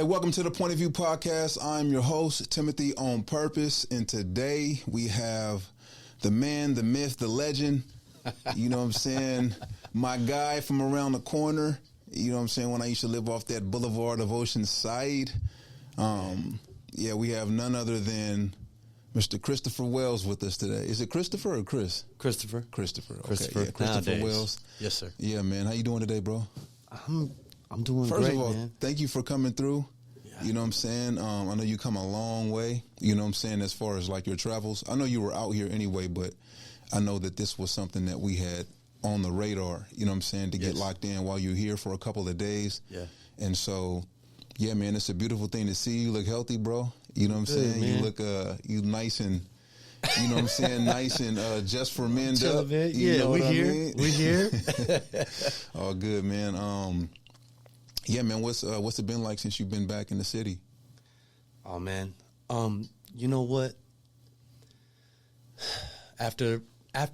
right, welcome to the Point of View Podcast. I'm your host, Timothy On Purpose, and today we have the man, the myth, the legend, you know what I'm saying, my guy from around the corner, you know what I'm saying, when I used to live off that boulevard of Oceanside. Yeah, we have none other than Mr. Christopher Wells with us today. Is it Christopher or Chris? Christopher. Christopher. Okay. Christopher. Yeah, Christopher Nowadays. Wells. Yes, sir. Yeah, man. How you doing today, bro? I'm doing First great, of all, man. thank you for coming through. Yeah. You know what I'm saying? I know you come a long way, you know what I'm saying, as far as like your travels. I know you were out here anyway, but I know that this was something that we had on the radar, you know what I'm saying, to get locked in while you're here for a couple of days. Yeah. And so, yeah, man, it's a beautiful thing to see. You look healthy, bro. You know what I'm saying? Man. You look you nice and, you know what I'm saying, nice and just for men up. Yeah, know we what I here. mean? We here. All good, man. Yeah, man, what's it been like since you've been back in the city? Oh, man. You know what? After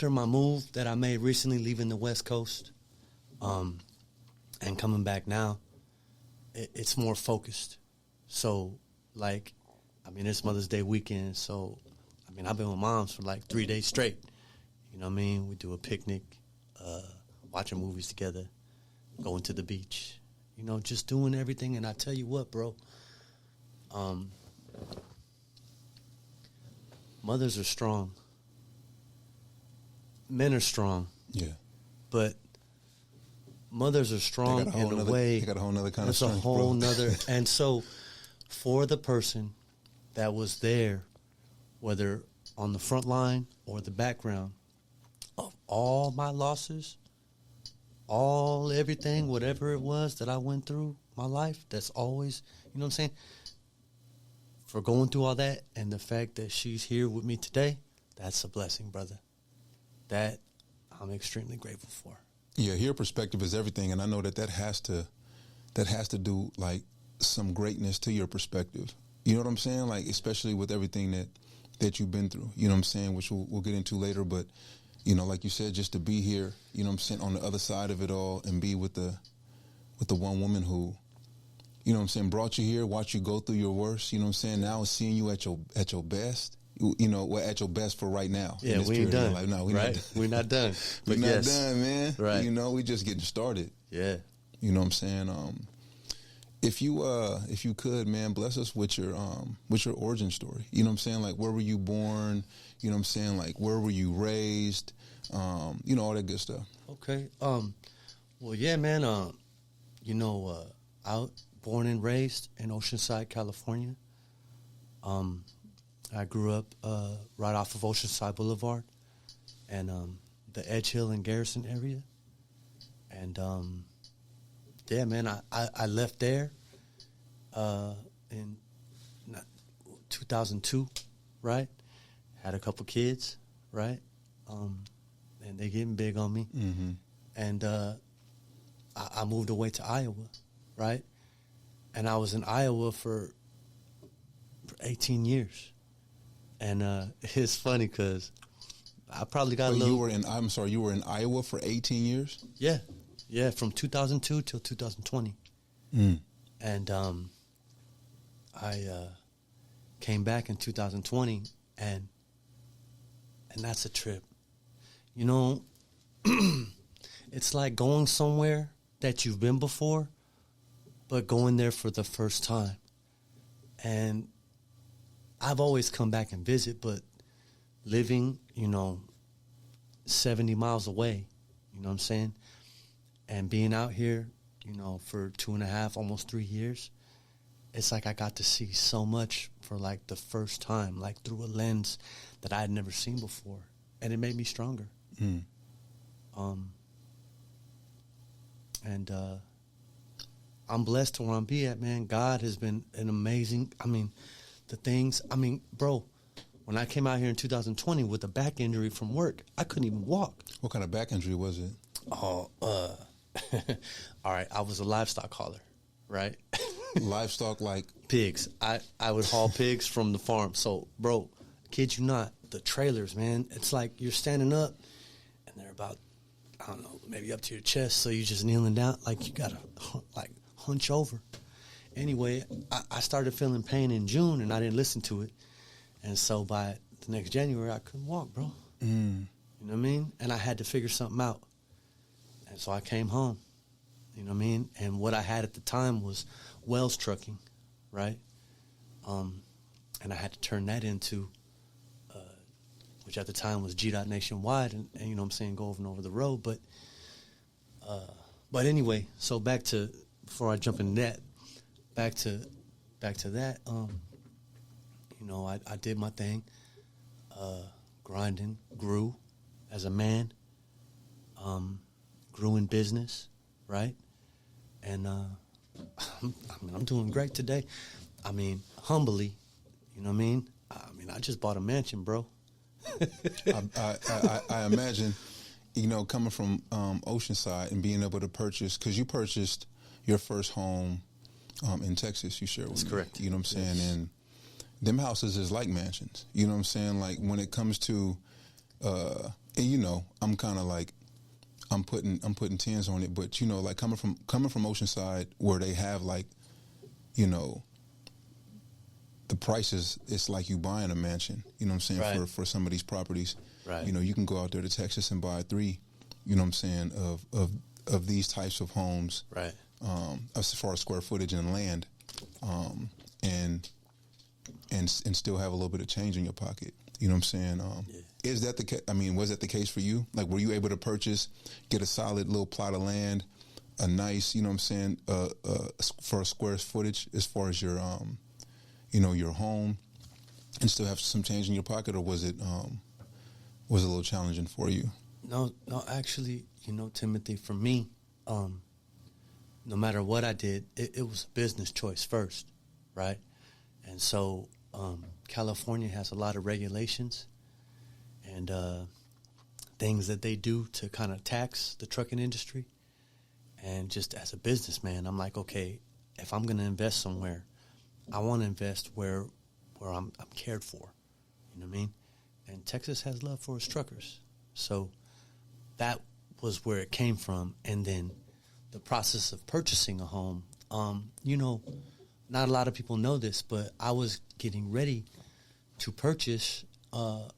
my move that I made recently, leaving the West Coast, and coming back now, it's more focused. So, like, I mean, it's Mother's Day weekend, so, I mean, I've been with moms for like 3 days straight. You know what I mean? We do a picnic, watching movies together, going to the beach. You know, just doing everything. And I tell you what, bro, mothers are strong. Men are strong. Yeah. But mothers are strong in a way. They got a whole nother kind of It's strength, a whole bro. nother. And so for the person that was there, whether on the front line or the background, of all my losses, everything, whatever it was that I went through, my life, that's always, you know what I'm saying? For going through all that and the fact that she's here with me today, that's a blessing, brother. That I'm extremely grateful for. Yeah, your perspective is everything, and I know that has to do like some greatness to your perspective. You know what I'm saying? Like, especially with everything that you've been through. You know what I'm saying? Which we'll get into later, but you know, like you said, just to be here, you know what I'm saying, on the other side of it all and be with the one woman who, you know what I'm saying, brought you here, watched you go through your worst, you know what I'm saying, now seeing you at your best, you know, well, at your best for right now. Yeah, we ain't done. No, we're right? not done. We're not done. We're not done, man. Right. You know, we just getting started. Yeah. You know what I'm saying? If you could, man, bless us with your origin story. You know what I'm saying? Like, where were you born? You know what I'm saying? Like, where were you raised? You know, all that good stuff. Okay. Well, yeah, man. You know, I born and raised in Oceanside, California. I grew up right off of Oceanside Boulevard and the Edge Hill and Garrison area. And yeah, man, I left there in 2002, right? Had a couple kids, right? And they getting big on me. Mm-hmm. And I moved away to Iowa, right? And I was in Iowa for 18 years. And it's funny because I probably got a little... You were in Iowa for 18 years? Yeah. Yeah, from 2002 till 2020. Mm. And I came back in 2020, and that's a trip. You know, it's like going somewhere that you've been before, but going there for the first time. And I've always come back and visit, but living, you know, 70 miles away, you know what I'm saying? And being out here, you know, for 2.5, almost 3 years, it's like I got to see so much for like the first time, like through a lens that I had never seen before. And it made me stronger. Mm. And I'm blessed to where I'm at, man. God has been an amazing, bro, when I came out here in 2020 with a back injury from work, I couldn't even walk. What kind of back injury was it? Oh, all right, I was a livestock hauler, right? Livestock, like? Pigs. I would haul pigs from the farm. So, bro, kid you not, the trailers, man, it's like you're standing up and they're about, I don't know, maybe up to your chest, so you're just kneeling down, like you got to, like, hunch over. anyway, I started feeling pain in June, and I didn't listen to it. And so by the next January, I couldn't walk, bro. You know what I mean? And I had to figure something out. And so I came home, you know what I mean? And what I had at the time was Wells Trucking, right? And I had to turn that into, which at the time was G-Dot Nationwide, and you know what I'm saying, go over the road. But anyway, so back to, before I jump into that, back to that, you know, I did my thing, grinding, grew as a man, grew in business, right? And I'm doing great today. I mean, humbly, you know what I mean? I just bought a mansion, bro. I imagine, you know, coming from Oceanside and being able to purchase, because you purchased your first home in Texas, you shared with me. That's correct. You know what I'm saying? Yes. And them houses is like mansions. You know what I'm saying? Like when it comes to, and you know, I'm kind of like, I'm putting 10s on it, but you know, like coming from Oceanside, where they have like, you know, the prices, it's like you buying a mansion. You know what I'm saying? Right. For some of these properties, Right. You know, you can go out there to Texas and buy 3. You know what I'm saying? Of these types of homes, Right. As far as square footage and land, and still have a little bit of change in your pocket. You know what I'm saying? Is that the case? I mean, was that the case for you? Like, were you able to get a solid little plot of land, a nice, you know what I'm saying, for square footage as far as your, you know, your home, and still have some change in your pocket, or was it a little challenging for you? No, actually, you know, Timothy, for me, no matter what I did, it was a business choice first, right? And so California has a lot of regulations and things that they do to kind of tax the trucking industry. And just as a businessman, I'm like, okay, if I'm going to invest somewhere, I want to invest where I'm cared for. You know what I mean? And Texas has love for its truckers. So that was where it came from. And then the process of purchasing a home, you know, not a lot of people know this, but I was getting ready to purchase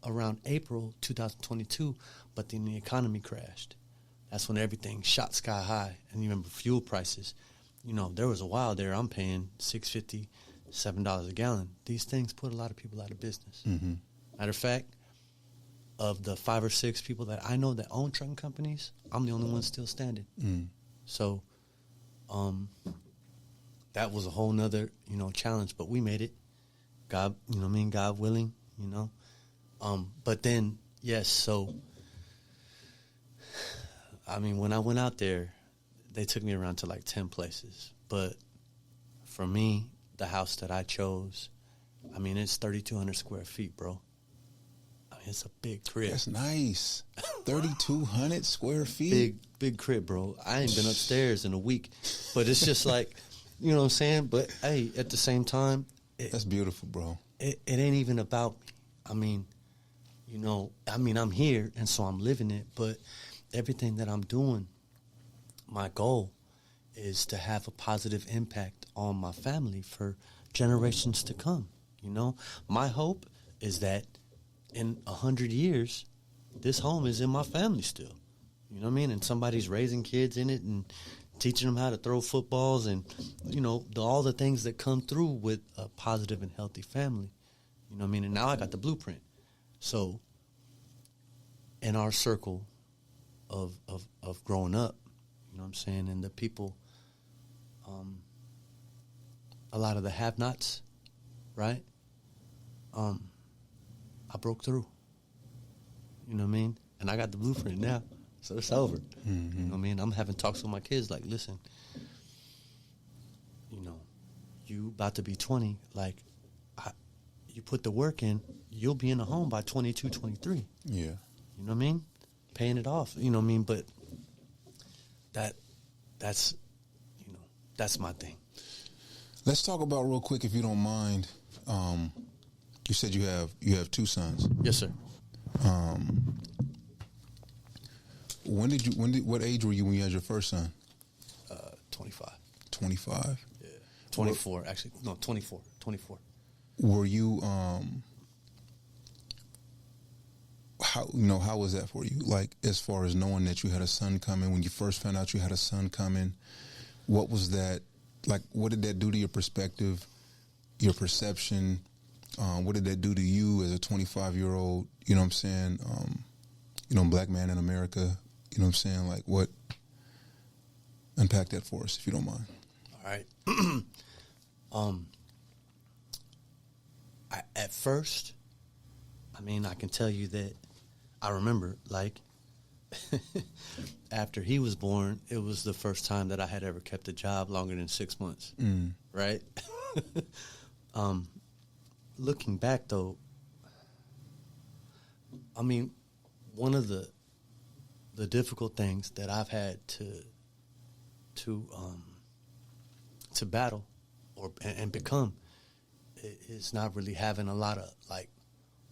around April 2022, but then the economy crashed. That's when everything shot sky high. And you remember fuel prices. You know, there was a while there I'm paying $6.50, $7 a gallon. These things put a lot of people out of business. Mm-hmm. Matter of fact, of the 5 or 6 people that I know that own trucking companies, I'm the only one still standing. So that was a whole nother, you know, challenge, but we made it. God, you know what I mean? God willing, you know. But then, yes, so, I mean, when I went out there, they took me around to like 10 places. But for me, the house that I chose, I mean, it's 3,200 square feet, bro. I mean, it's a big crib. That's nice. 3,200 square feet. Big crib, bro. I ain't been upstairs in a week, but it's just like, you know what I'm saying? But hey, at the same time, That's beautiful, bro. It ain't even about me. I mean, you know, I'm here, and so I'm living it, but everything that I'm doing, my goal is to have a positive impact on my family for generations to come, you know? My hope is that in 100 years, this home is in my family still, you know what I mean? And somebody's raising kids in it and teaching them how to throw footballs and, you know, all the things that come through with a positive and healthy family, you know what I mean? And now I got the blueprint. So in our circle of growing up, you know what I'm saying, and the people, a lot of the have-nots, right? I broke through, you know what I mean? And I got the blueprint now, so it's over. Mm-hmm. You know what I mean? I'm having talks with my kids like, listen, you know, you about to be 20, like, you put the work in, you'll be in a home by 22, 23. Yeah. You know what I mean? Paying it off, you know what I mean? But that's, you know, that's my thing. Let's talk about real quick, if you don't mind. You said you have 2 sons. Yes, sir. What age were you when you had your first son? 25. 25. Yeah. 24, actually. No, 24. 24. Were you, how was that for you? Like, as far as knowing that you had a son coming, when you first found out you had a son coming, what was that, like, what did that do to your perspective, your perception? What did that do to you as a 25-year-old, you know what I'm saying, black man in America, you know what I'm saying? Like, what, unpack that for us, if you don't mind. All right. At first, I mean, I can tell you that I remember, like, after he was born, it was the first time that I had ever kept a job longer than 6 months, right? Looking back, though, I mean, one of the difficult things that I've had to battle and become is not really having a lot of, like,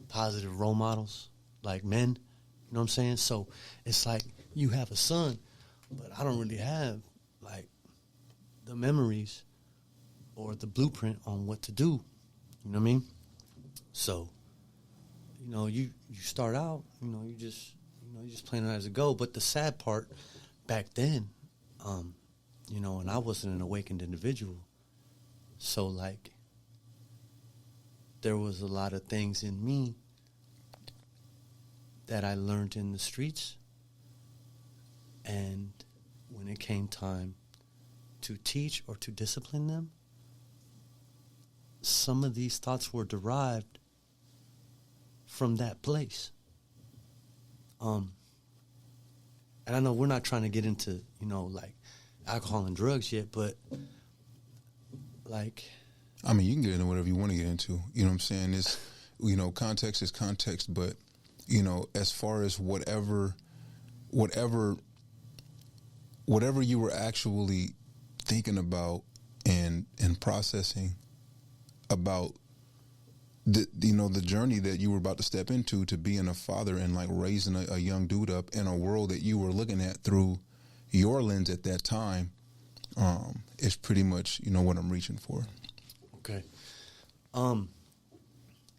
positive role models, like men, you know what I'm saying? So it's like you have a son, but I don't really have, like, the memories or the blueprint on what to do, you know what I mean? So, you start out, you just playing it as it go. But the sad part back then, and I wasn't an awakened individual, so, like, there was a lot of things in me that I learned in the streets, and when it came time to teach or to discipline them, some of these thoughts were derived from that place. And I know we're not trying to get into, like, alcohol and drugs yet, but, like, I mean, you can get into whatever you want to get into. You know what I'm saying? It's, context is context, but, as far as whatever you were actually thinking about and processing about the journey that you were about to step into, to being a father and, like, raising a young dude up in a world that you were looking at through your lens at that time, is pretty much, what I'm reaching for. Okay.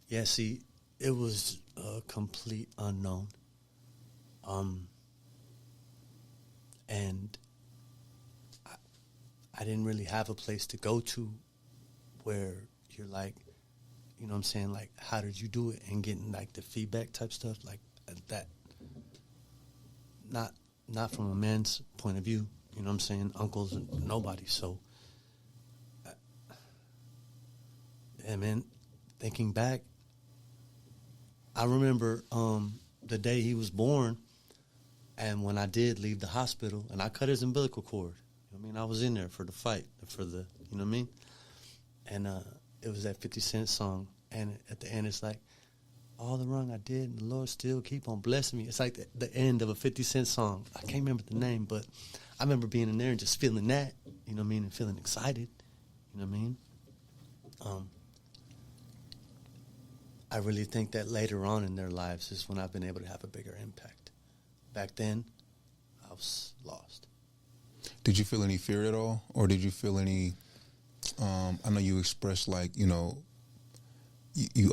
Yeah, see, it was a complete unknown. And I didn't really have a place to go to where you're like, you know what I'm saying, like, how did you do it? And getting, like, the feedback type stuff, like that. Not from a man's point of view, you know what I'm saying, uncles and nobody. So, yeah, man, thinking back, I remember the day he was born, and when I did leave the hospital, and I cut his umbilical cord. I mean, I was in there for the fight, you know what I mean? And it was that 50 Cent song, and at the end it's like, all the wrong I did, and the Lord still keep on blessing me. It's like the end of a 50 Cent song. I can't remember the name, but I remember being in there and just feeling that, you know what I mean, and feeling excited, you know what I mean? I really think that later on in their lives is when I've been able to have a bigger impact. Back then, I was lost. Did you feel any fear at all? Or did you feel any, I know you expressed, like, you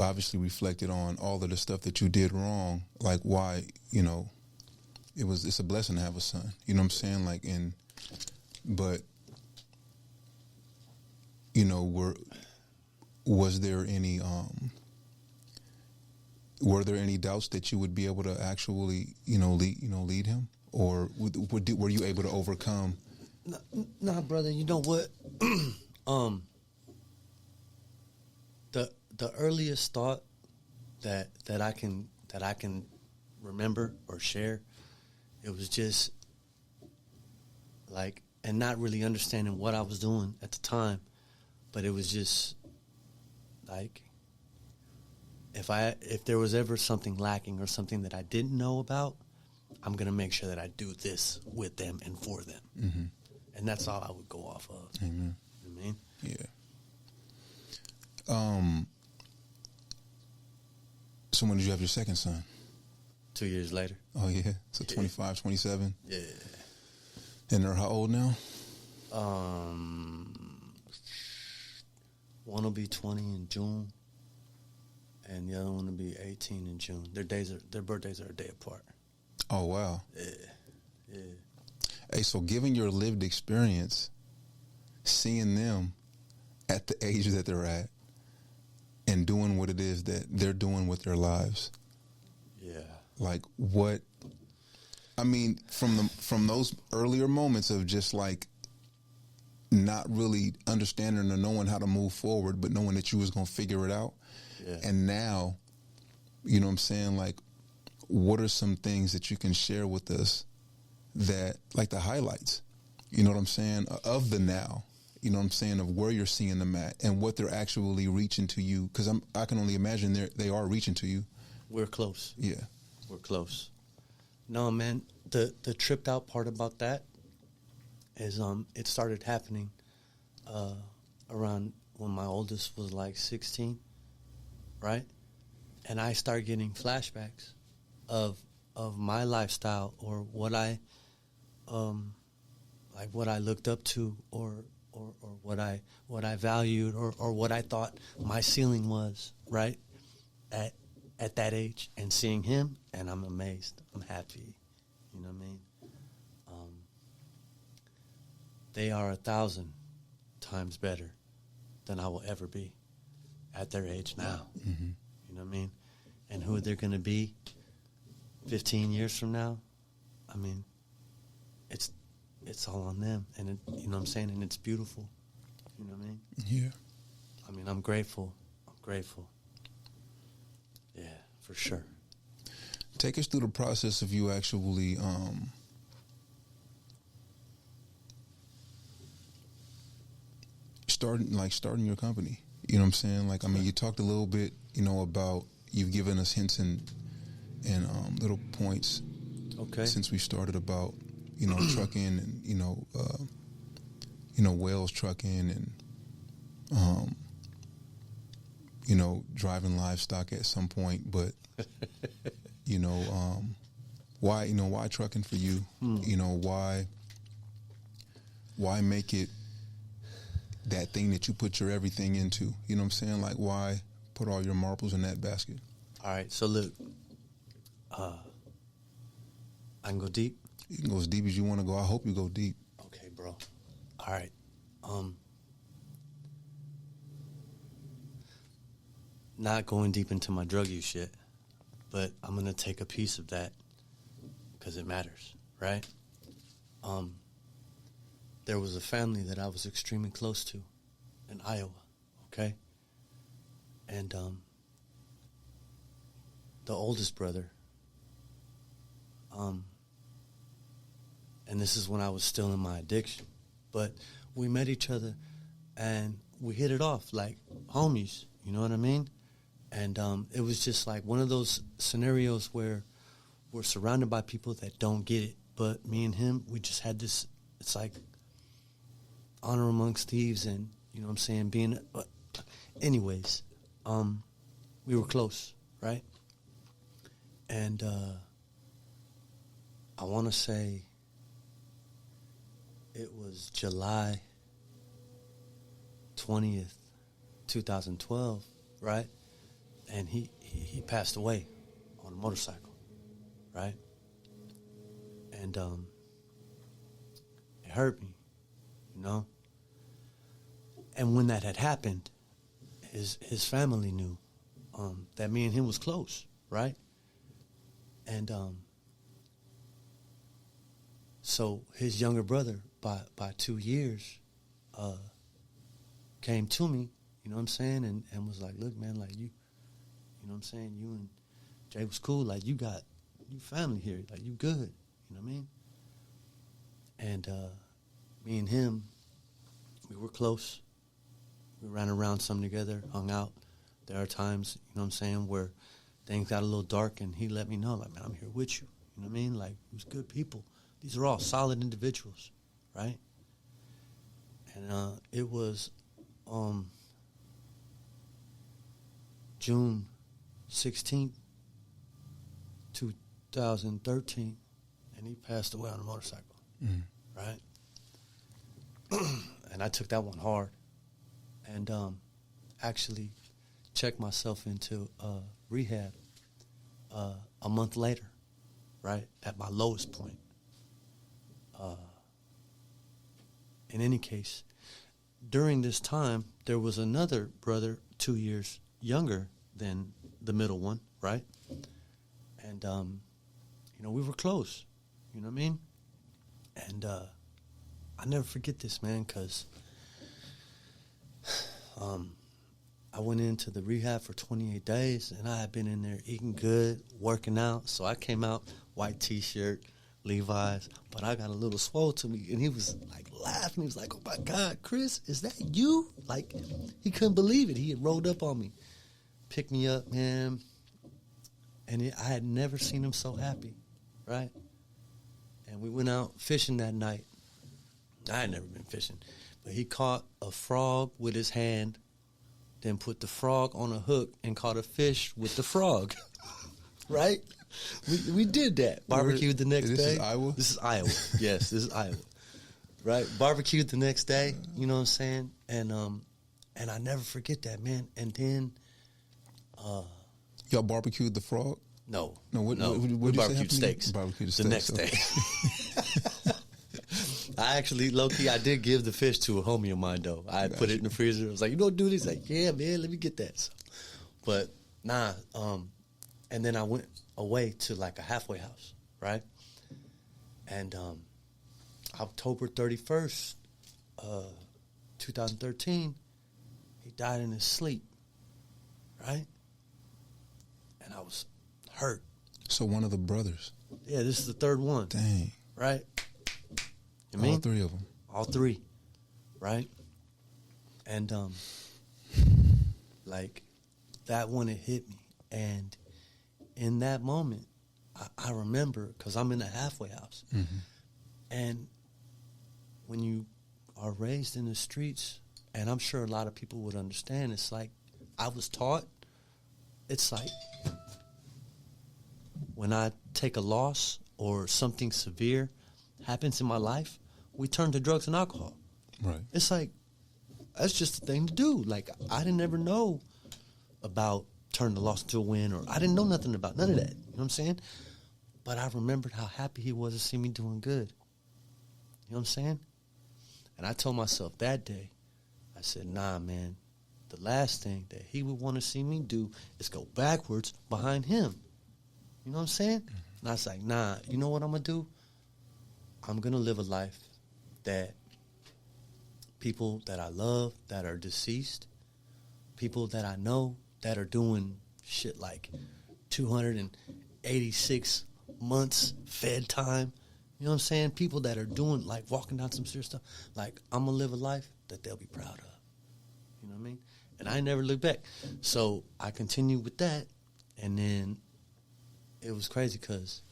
obviously reflected on all of the stuff that you did wrong, like why, it's a blessing to have a son, you know what I'm saying? Like, but, was there any, were there any doubts that you would be able to actually, lead him? Or were you able to overcome? Nah, brother, you know what? The earliest thought that I can remember or share, it was just like, and not really understanding what I was doing at the time, but it was just like, if there was ever something lacking or something that I didn't know about, I'm gonna make sure that I do this with them and for them, and that's all I would go off of. Amen. You know what I mean? Yeah. So when did you have your second son? 2 years later. Oh, yeah? So 25, 27? Yeah. And they're how old now? One will be 20 in June, and the other one will be 18 in June. Their birthdays are a day apart. Oh, wow. Yeah. Hey, so given your lived experience, seeing them at the age that they're at and doing what it is that they're doing with their lives. Yeah. Like what, I mean, from those earlier moments of just like not really understanding or knowing how to move forward, but knowing that you was going to figure it out. Yeah. And now, you know what I'm saying? Like, what are some things that you can share with us that, like the highlights, you know what I'm saying, of the now, you know what I'm saying, of where you're seeing them at and what they're actually reaching to you? Because I can only imagine they are reaching to you. We're close. Yeah. We're close. No, man, the tripped out part about that is it started happening around when my oldest was like 16, right? And I started getting flashbacks of my lifestyle or what I like what I looked up to or what I valued or what I thought my ceiling was, right? At that age, and seeing him, and I'm amazed. I'm happy. You know what I mean? They are 1,000 times better than I will ever be at their age now. Mm-hmm. You know what I mean? And who they're going to be 15 years from now, I mean, it's all on them. And, you know what I'm saying? And it's beautiful. You know what I mean? Yeah. I mean, I'm grateful. Yeah, for sure. Take us through the process of you actually starting your company. You know what I'm saying? Like, I mean, you talked a little bit, you know, about, you've given us hints and little points. Okay. Since we started about, you know, trucking and, you know, Wales trucking and, you know, driving livestock at some point, but, you know, why trucking for you? You know, why make it that thing that you put your everything into? You know what I'm saying? Like, why put all your marbles in that basket? All right, so look, I can go deep. You can go as deep as you want to go. I hope you go deep. Okay, bro. All right. Not going deep into my drug use shit, but I'm going to take a piece of that because it matters, right? There was a family that I was extremely close to in Iowa, okay? And the oldest brother, and this is when I was still in my addiction, but we met each other and we hit it off like homies, you know what I mean? And it was just like one of those scenarios where we're surrounded by people that don't get it, but me and him, we just had this, it's like honor amongst thieves, and you know what I'm saying, anyways, we were close, right? And I want to say it was July 20th, 2012, right? And he passed away on a motorcycle, right? And it hurt me, you know? And when that had happened, his family knew that me and him was close, right? And so his younger brother, by 2 years, came to me, you know what I'm saying, and was like, look, man, like you know what I'm saying, you and Jay was cool, like you family here, like you good, you know what I mean? And me and him, we were close. We ran around some together, hung out. There are times, you know what I'm saying, where things got a little dark and he let me know, like, man, I'm here with you. You know what I mean? Like, it was good people. These are all solid individuals, right? And it was June 16th, 2013, and he passed away on a motorcycle, right? And I took that one hard. And actually checked myself into rehab a month later, right, at my lowest point. In any case, during this time, there was another brother 2 years younger than the middle one, right? And, you know, we were close, you know what I mean? And I never forget this, man, because I went into the rehab for 28 days, and I had been in there eating good, working out. So I came out, white T-shirt, Levi's, but I got a little swole to me, and he was like laughing. He was like, "Oh my God, Chris, is that you?" Like, he couldn't believe it. He had rolled up on me, picked me up, man, and I had never seen him so happy, right? And we went out fishing that night. I had never been fishing, but he caught a frog with his hand, then put the frog on a hook and caught a fish with the frog, right? We did that. Barbecued the next day. This is Iowa? This is Iowa. Yes, this is Iowa. Right? Barbecued the next day, you know what I'm saying? And I never forget that, man. And then y'all barbecued the frog? No. What we barbecued steaks. Barbecued the next day. I actually, low-key, I did give the fish to a homie of mine, though. I put it in the freezer. I was like, "You don't do this?" He's like, "Yeah, man, let me get that." So, but, and then I went away to, like, a halfway house, right? And October 31st, 2013, he died in his sleep, right? And I was hurt. So one of the brothers. Yeah, this is the third one. Dang. Right? You All mean? three of them. All three, right? And, like, that one, it hit me. And in that moment, I remember, because I'm in a halfway house. Mm-hmm. And when you are raised in the streets, and I'm sure a lot of people would understand, it's like I was taught, it's like when I take a loss or something severe happens in my life, we turn to drugs and alcohol. Right. It's like, that's just the thing to do. Like, I didn't ever know about turning the loss into a win, or I didn't know nothing about none of that. You know what I'm saying? But I remembered how happy he was to see me doing good. You know what I'm saying? And I told myself that day, I said, nah, man, the last thing that he would want to see me do is go backwards behind him. You know what I'm saying? Mm-hmm. And I was like, nah, you know what I'm going to do? I'm going to live a life that people that I love that are deceased, people that I know that are doing shit like 286 months fed time. You know what I'm saying? People that are doing, like, walking down some serious stuff. Like, I'm going to live a life that they'll be proud of. You know what I mean? And I never looked back. So I continued with that. And then it was crazy because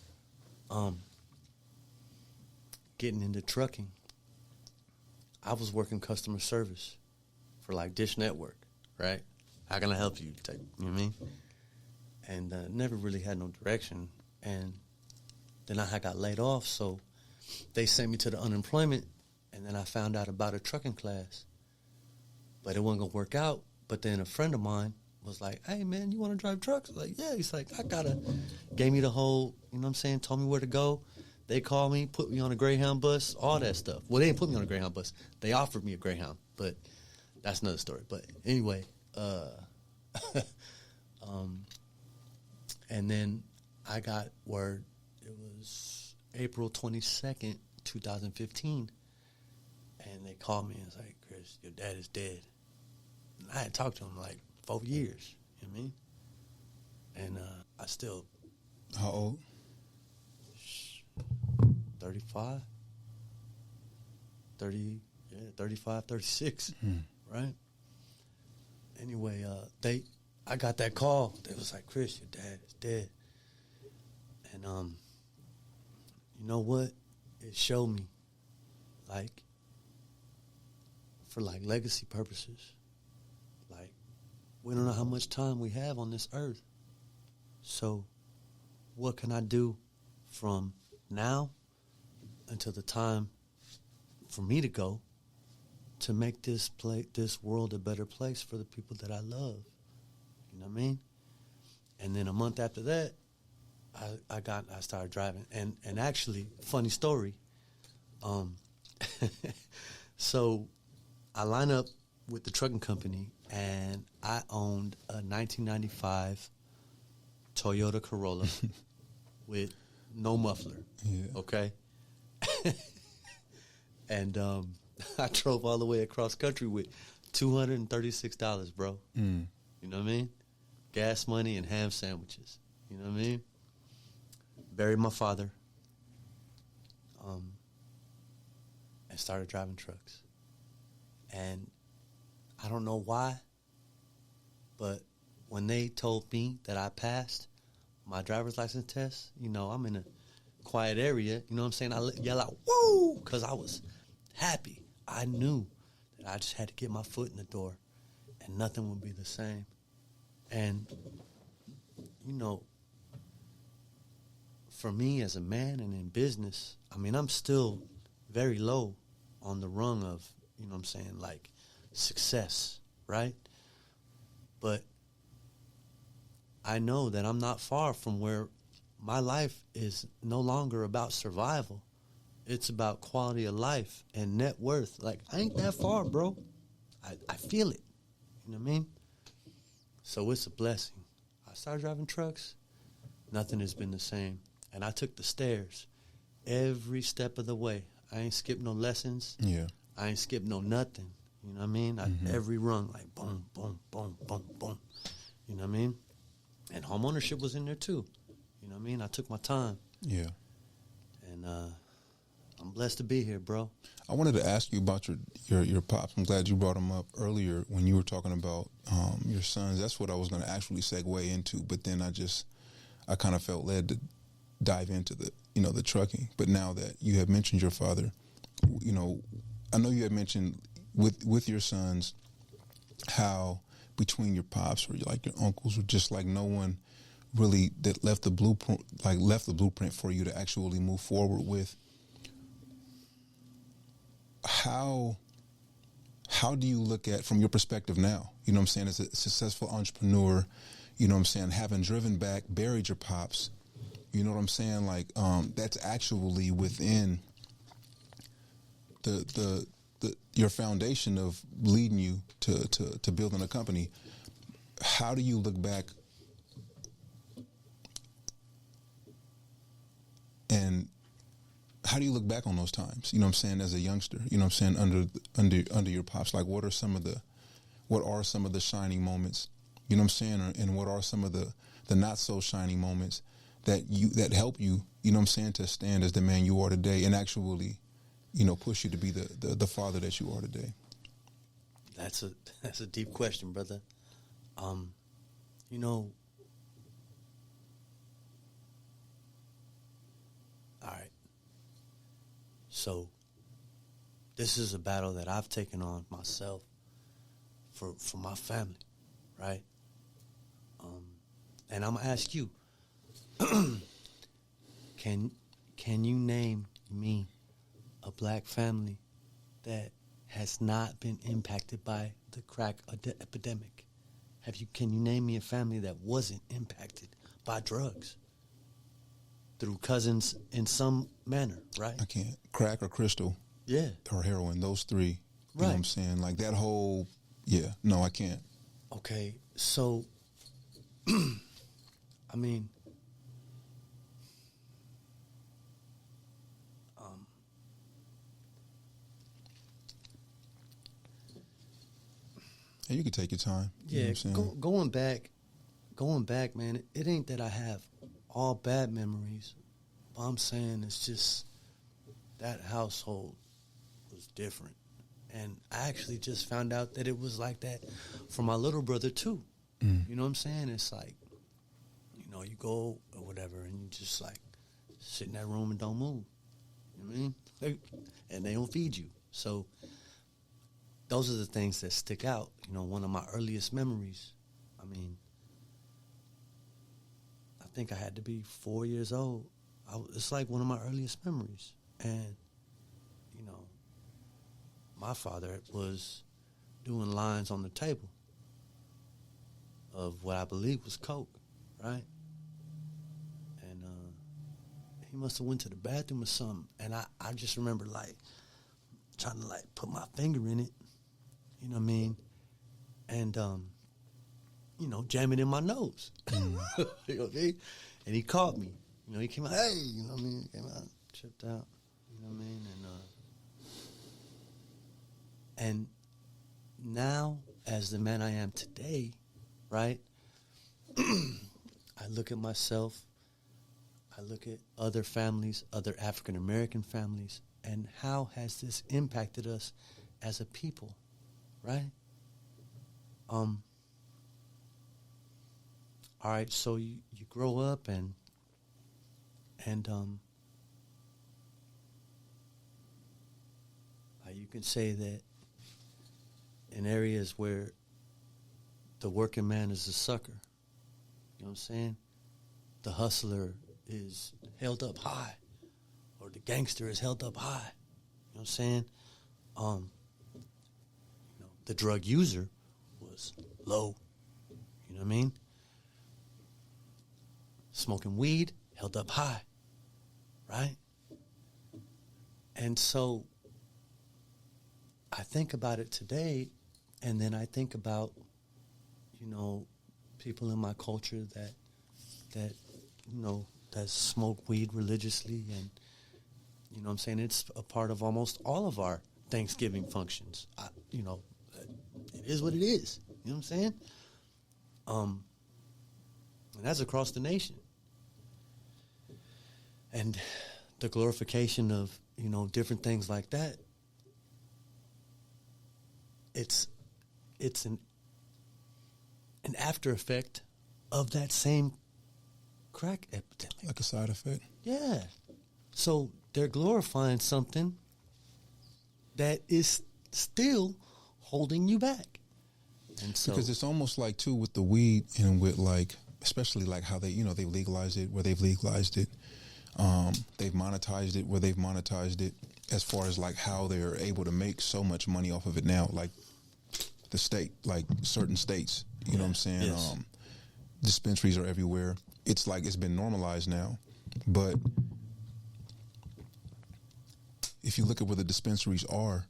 getting into trucking, I was working customer service for, like, Dish Network, right? How can I help you? You know what I mean? And never really had no direction. And then I got laid off, so they sent me to the unemployment, and then I found out about a trucking class. But it wasn't going to work out. But then a friend of mine was like, "Hey, man, you want to drive trucks?" I was like, "Yeah." He's like, gave me the whole, you know what I'm saying, told me where to go. They called me, put me on a Greyhound bus, all that stuff. Well, they didn't put me on a Greyhound bus. They offered me a Greyhound, but that's another story. But anyway, and then I got word. It was April 22nd, 2015, and they called me and was like, "Chris, your dad is dead." And I had talked to him like 4 years, you know what I mean? And I still... How old? 35? 35, 36, right? Anyway, I got that call. They was like, "Chris, your dad is dead." And you know what? It showed me, like, for, like, legacy purposes, like, we don't know how much time we have on this earth. So what can I do from now until the time for me to go to make this world a better place for the people that I love. You know what I mean? And then a month after that, I started driving. And actually, funny story. So I line up with the trucking company, and I owned a 1995 Toyota Corolla with no muffler. Yeah. Okay? And I drove all the way across country with $236, bro. Mm. You know what I mean? Gas money and ham sandwiches. You know what I mean? Buried my father. And started driving trucks. And I don't know why, but when they told me that I passed my driver's license test, you know, I'm in a quiet area, you know what I'm saying? I yell out, woo, because I was happy. I knew that I just had to get my foot in the door and nothing would be the same. And, you know, for me as a man and in business, I mean, I'm still very low on the rung of, you know what I'm saying, like success, right? But I know that I'm not far from where my life is no longer about survival. It's about quality of life and net worth. Like, I ain't that far, bro. I feel it. You know what I mean? So it's a blessing. I started driving trucks. Nothing has been the same. And I took the stairs every step of the way. I ain't skipped no lessons. Yeah. I ain't skipped no nothing. You know what I mean? Every rung, like boom, boom, boom, boom, boom. You know what I mean? And home ownership was in there too. You know what I mean? I took my time. Yeah. And I'm blessed to be here, bro. I wanted to ask you about your pops. I'm glad you brought him up earlier when you were talking about your sons. That's what I was going to actually segue into, but then I kind of felt led to dive into the trucking. But now that you have mentioned your father, you know, I know you had mentioned with your sons how between your pops or like your uncles or just like no one really that left the blueprint for you to actually move forward with. How do you look at, from your perspective now, you know what I'm saying, as a successful entrepreneur, you know what I'm saying, having driven back, buried your pops, you know what I'm saying, like that's actually within the your foundation of leading you to building a company. How do you look back and how do you look back on those times? You know what I'm saying, as a youngster, you know what I'm saying, under your pops, like what are some of the shining moments, you know what I'm saying, and what are some of the not so shining moments that help you, you know what I'm saying, to stand as the man you are today and actually, you know, push you to be the father that you are today? That's a deep question, brother. You know, all right. So this is a battle that I've taken on myself for my family, right? And I'm gonna ask you, can you name me a black family that has not been impacted by the crack epidemic? Can you name me a family that wasn't impacted by drugs through cousins in some manner, right? I can't. Crack or crystal. Yeah. Or heroin, those three. You know what I'm saying? Like that whole, no, I can't. Okay, so, I mean, and you can take your time. Yeah, you know what I'm saying? going back, man, it ain't that I have all bad memories. But I'm saying it's just that household was different. And I actually just found out that it was like that for my little brother, too. Mm. You know what I'm saying? It's like, you know, you go or whatever, and you just, like, sit in that room and don't move. You know what I mean? And they don't feed you. So those are the things that stick out. You know, one of my earliest memories, I mean, I think I had to be 4 years old. It's like one of my earliest memories. And, you know, my father was doing lines on the table of what I believe was coke, right? And he must have went to the bathroom or something. And I just remember, like, trying to, like, put my finger in it, you know what I mean? And, you know, jam it in my nose. You know what I mean? And he caught me. You know, he came out, hey, you know what I mean? He came out, tripped out, you know what I mean? And now, as the man I am today, right, I look at myself, I look at other families, other African-American families, and how has this impacted us as a people, right? All right, so you grow up and you can say that in areas where the working man is a sucker, you know what I'm saying? The hustler is held up high, or the gangster is held up high, you know what I'm saying? You know, the drug user was low, you know what I mean? Smoking weed, held up high, right? And so I think about it today, and then I think about, you know, people in my culture that you know, that smoke weed religiously, and, you know what I'm saying, it's a part of almost all of our Thanksgiving functions. You know, it is what it is, you know what I'm saying? And that's across the nation. And the glorification of, you know, different things like that, it's an after effect of that same crack epidemic. Like a side effect. Yeah. So they're glorifying something that is still holding you back. And so, because it's almost like, too, with the weed and with, like, especially like how they, you know, they've legalized it where they've legalized it. They've monetized it where they've monetized it, as far as like how they're able to make so much money off of it now, like the state, like certain states, you know what I'm saying? Yes. Dispensaries are everywhere. It's like it's been normalized now. But if you look at where the dispensaries are,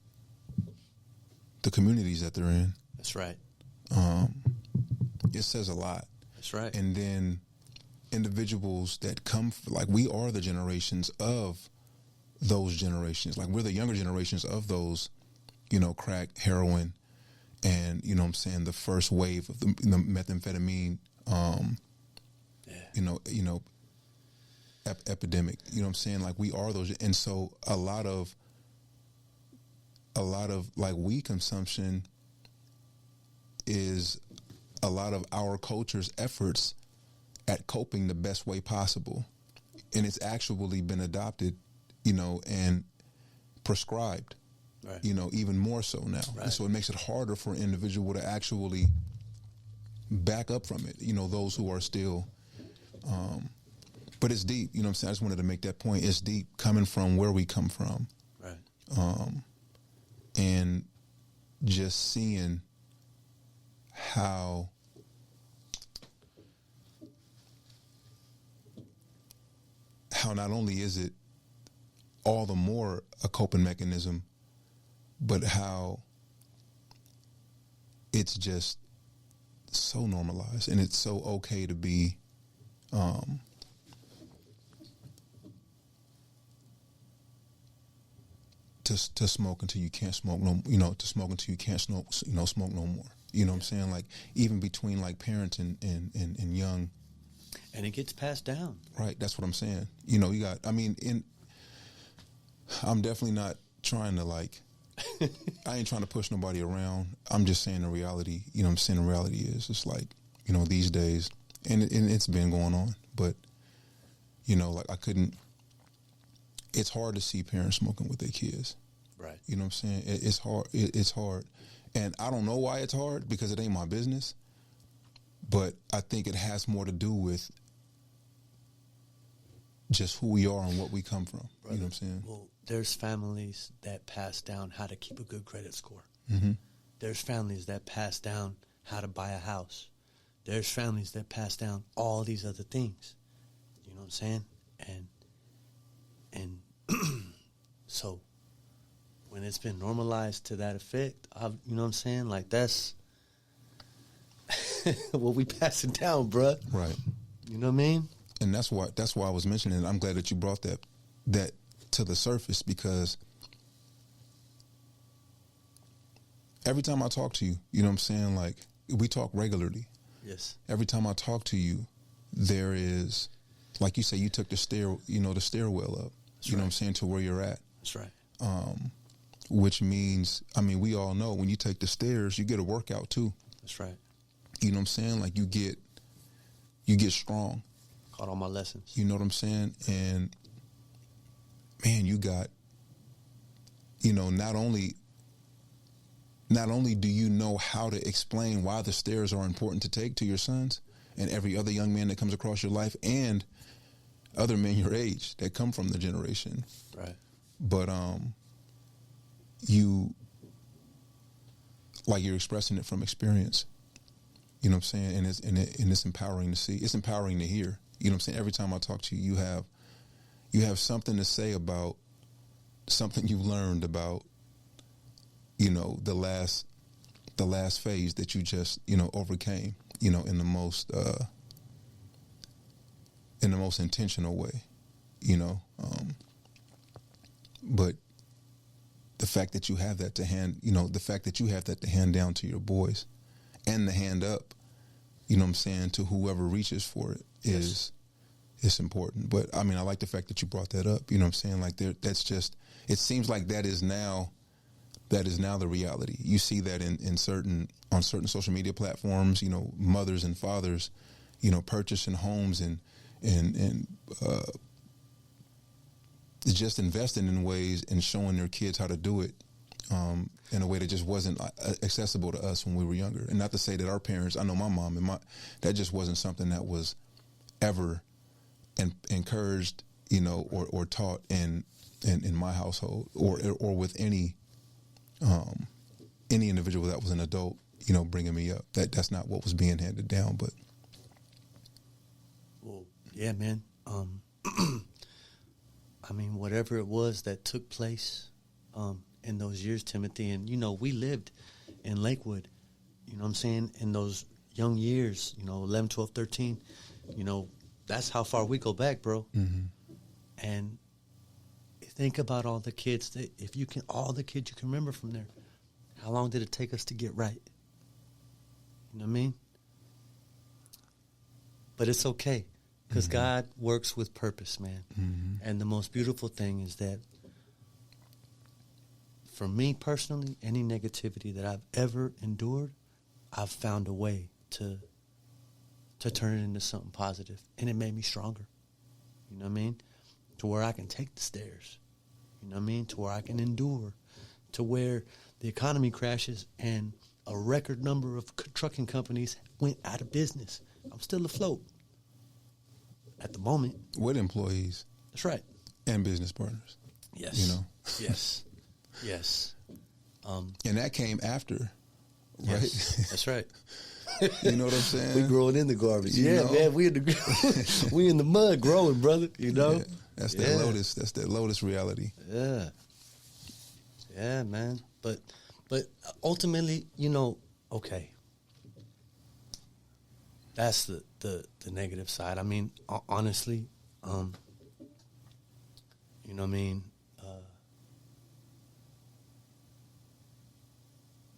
the communities that they're in, that's right. It says a lot. That's right. And then individuals that come, like, we are the generations of those generations. Like, we're the younger generations of those, you know, crack, heroin, and, you know what I'm saying, the first wave of the methamphetamine, you know, epidemic. You know what I'm saying? Like, we are those. And so a lot of like weed consumption is a lot of our culture's efforts at coping the best way possible. And it's actually been adopted, you know, and prescribed, right, you know, even more so now. Right. And so it makes it harder for an individual to actually back up from it, you know, those who are still, but it's deep, you know what I'm saying? I just wanted to make that point. It's deep, coming from where we come from. Right. And just seeing how not only is it all the more a coping mechanism, but how it's just so normalized, and it's so okay to be to smoke until you can't smoke no, you know, to smoke until you can't smoke, you know, smoke no more. You know what I'm saying? Like, even between like parents and young. And it gets passed down. Right, that's what I'm saying. You know, you got, I mean, I'm definitely not trying to, like, I ain't trying to push nobody around. I'm just saying the reality, you know what I'm saying, the reality is, it's like, you know, these days, and it's been going on, but, you know, like, it's hard to see parents smoking with their kids. Right. You know what I'm saying? It's hard. It's hard. And I don't know why it's hard, because it ain't my business, but I think it has more to do with just who we are and what we come from. Brother, you know what I'm saying? Well, there's families that pass down how to keep a good credit score. Mm-hmm. There's families that pass down how to buy a house. There's families that pass down all these other things. You know what I'm saying? And so when it's been normalized to that effect, you know what I'm saying? Like, that's what we passing down, bruh. Right. You know what I mean? And that's why I was mentioning. I'm glad that you brought that to the surface, because every time I talk to you, you know what I'm saying? Like, we talk regularly. Yes. Every time I talk to you, there is, like you say, you took the stairwell up. That's you know right. what I'm saying, to where you're at. That's right. Which means, I mean, we all know when you take the stairs, you get a workout too. That's right. You know what I'm saying? Like, you get strong. Caught all my lessons. You know what I'm saying? And man, you got, you know, not only do you know how to explain why the stairs are important to take to your sons and every other young man that comes across your life and other men your age that come from the generation. Right. But you're expressing it from experience. You know what I'm saying? And it's empowering to see. It's empowering to hear. You know what I'm saying? Every time I talk to you, you have something to say about something you've learned about, you know, the last phase that you just, you know, overcame, you know, in the most intentional way, you know. But the fact that you have that to hand, you know, the fact that you have that to hand down to your boys and the hand up, you know what I'm saying, to whoever reaches for it is important. But I mean, I like the fact that you brought that up. You know what I'm saying? Like, that's just, it seems like that is now the reality. You see that on certain social media platforms, you know, mothers and fathers, you know, purchasing homes and just investing in ways and showing their kids how to do it in a way that just wasn't accessible to us when we were younger. And not to say that our parents, I know my mom and that just wasn't something that was ever encouraged, you know, or taught in my household or with any individual that was an adult, you know, bringing me up. That's not what was being handed down. But well, yeah, man. I mean, whatever it was that took place in those years, Timothy, and, you know, we lived in Lakewood, you know what I'm saying, in those young years, you know, 11, 12, 13, you know, that's how far we go back, bro. Mm-hmm. And think about all the kids all the kids you can remember from there. How long did it take us to get right? You know what I mean? But it's okay, because Mm-hmm. God works with purpose, man. Mm-hmm. And the most beautiful thing is that, for me personally, any negativity that I've ever endured, I've found a way to turn it into something positive. And it made me stronger. You know what I mean? To where I can take the stairs. You know what I mean? To where I can endure. To where the economy crashes and a record number of trucking companies went out of business. I'm still afloat at the moment. With employees. That's right. And business partners. Yes. You know? Yes. Yes. And that came after, right? Yes, that's right. You know what I'm saying? We growing in the garbage. You Yeah, know? man. We in the mud growing, brother. You know? Yeah. That's that Lotus. That's that Lotus reality. Yeah. Yeah, man. But ultimately, you know, okay. That's the negative side. I mean, honestly, you know what I mean?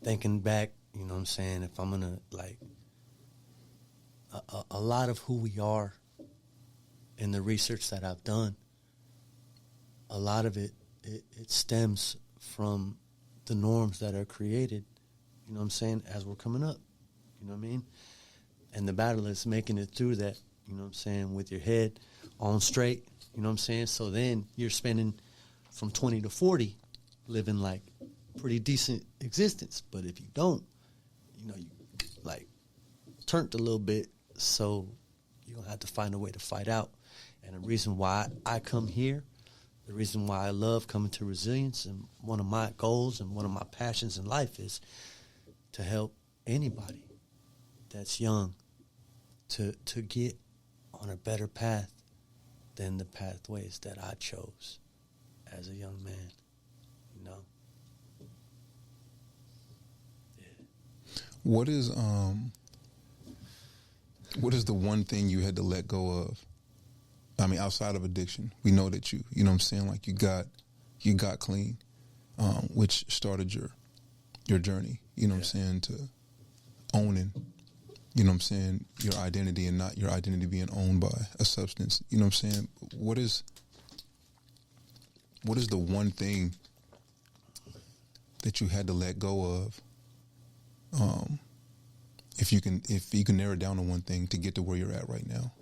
Thinking back, you know what I'm saying, if I'm going to, like, a lot of who we are in the research that I've done, a lot of it stems from the norms that are created, you know what I'm saying, as we're coming up, you know what I mean? And the battle is making it through that, you know what I'm saying, with your head on straight, you know what I'm saying? So then you're spending from 20 to 40 living like pretty decent existence. But if you don't, you know, you like turned a little bit, so you're going to have to find a way to fight out. And the reason why I come here the reason why I love coming to resilience, and one of my goals and one of my passions in life is to help anybody that's young to get on a better path than the pathways that I chose as a young man, you know. Yeah. What is the one thing you had to let go of? I mean, outside of addiction, we know that you know what I'm saying, like you got clean, which started your journey, you know what I'm saying, to owning, you know what I'm saying, your identity and not your identity being owned by a substance. You know what I'm saying? What is the one thing that you had to let go of? If you can narrow it down to one thing to get to where you're at right now.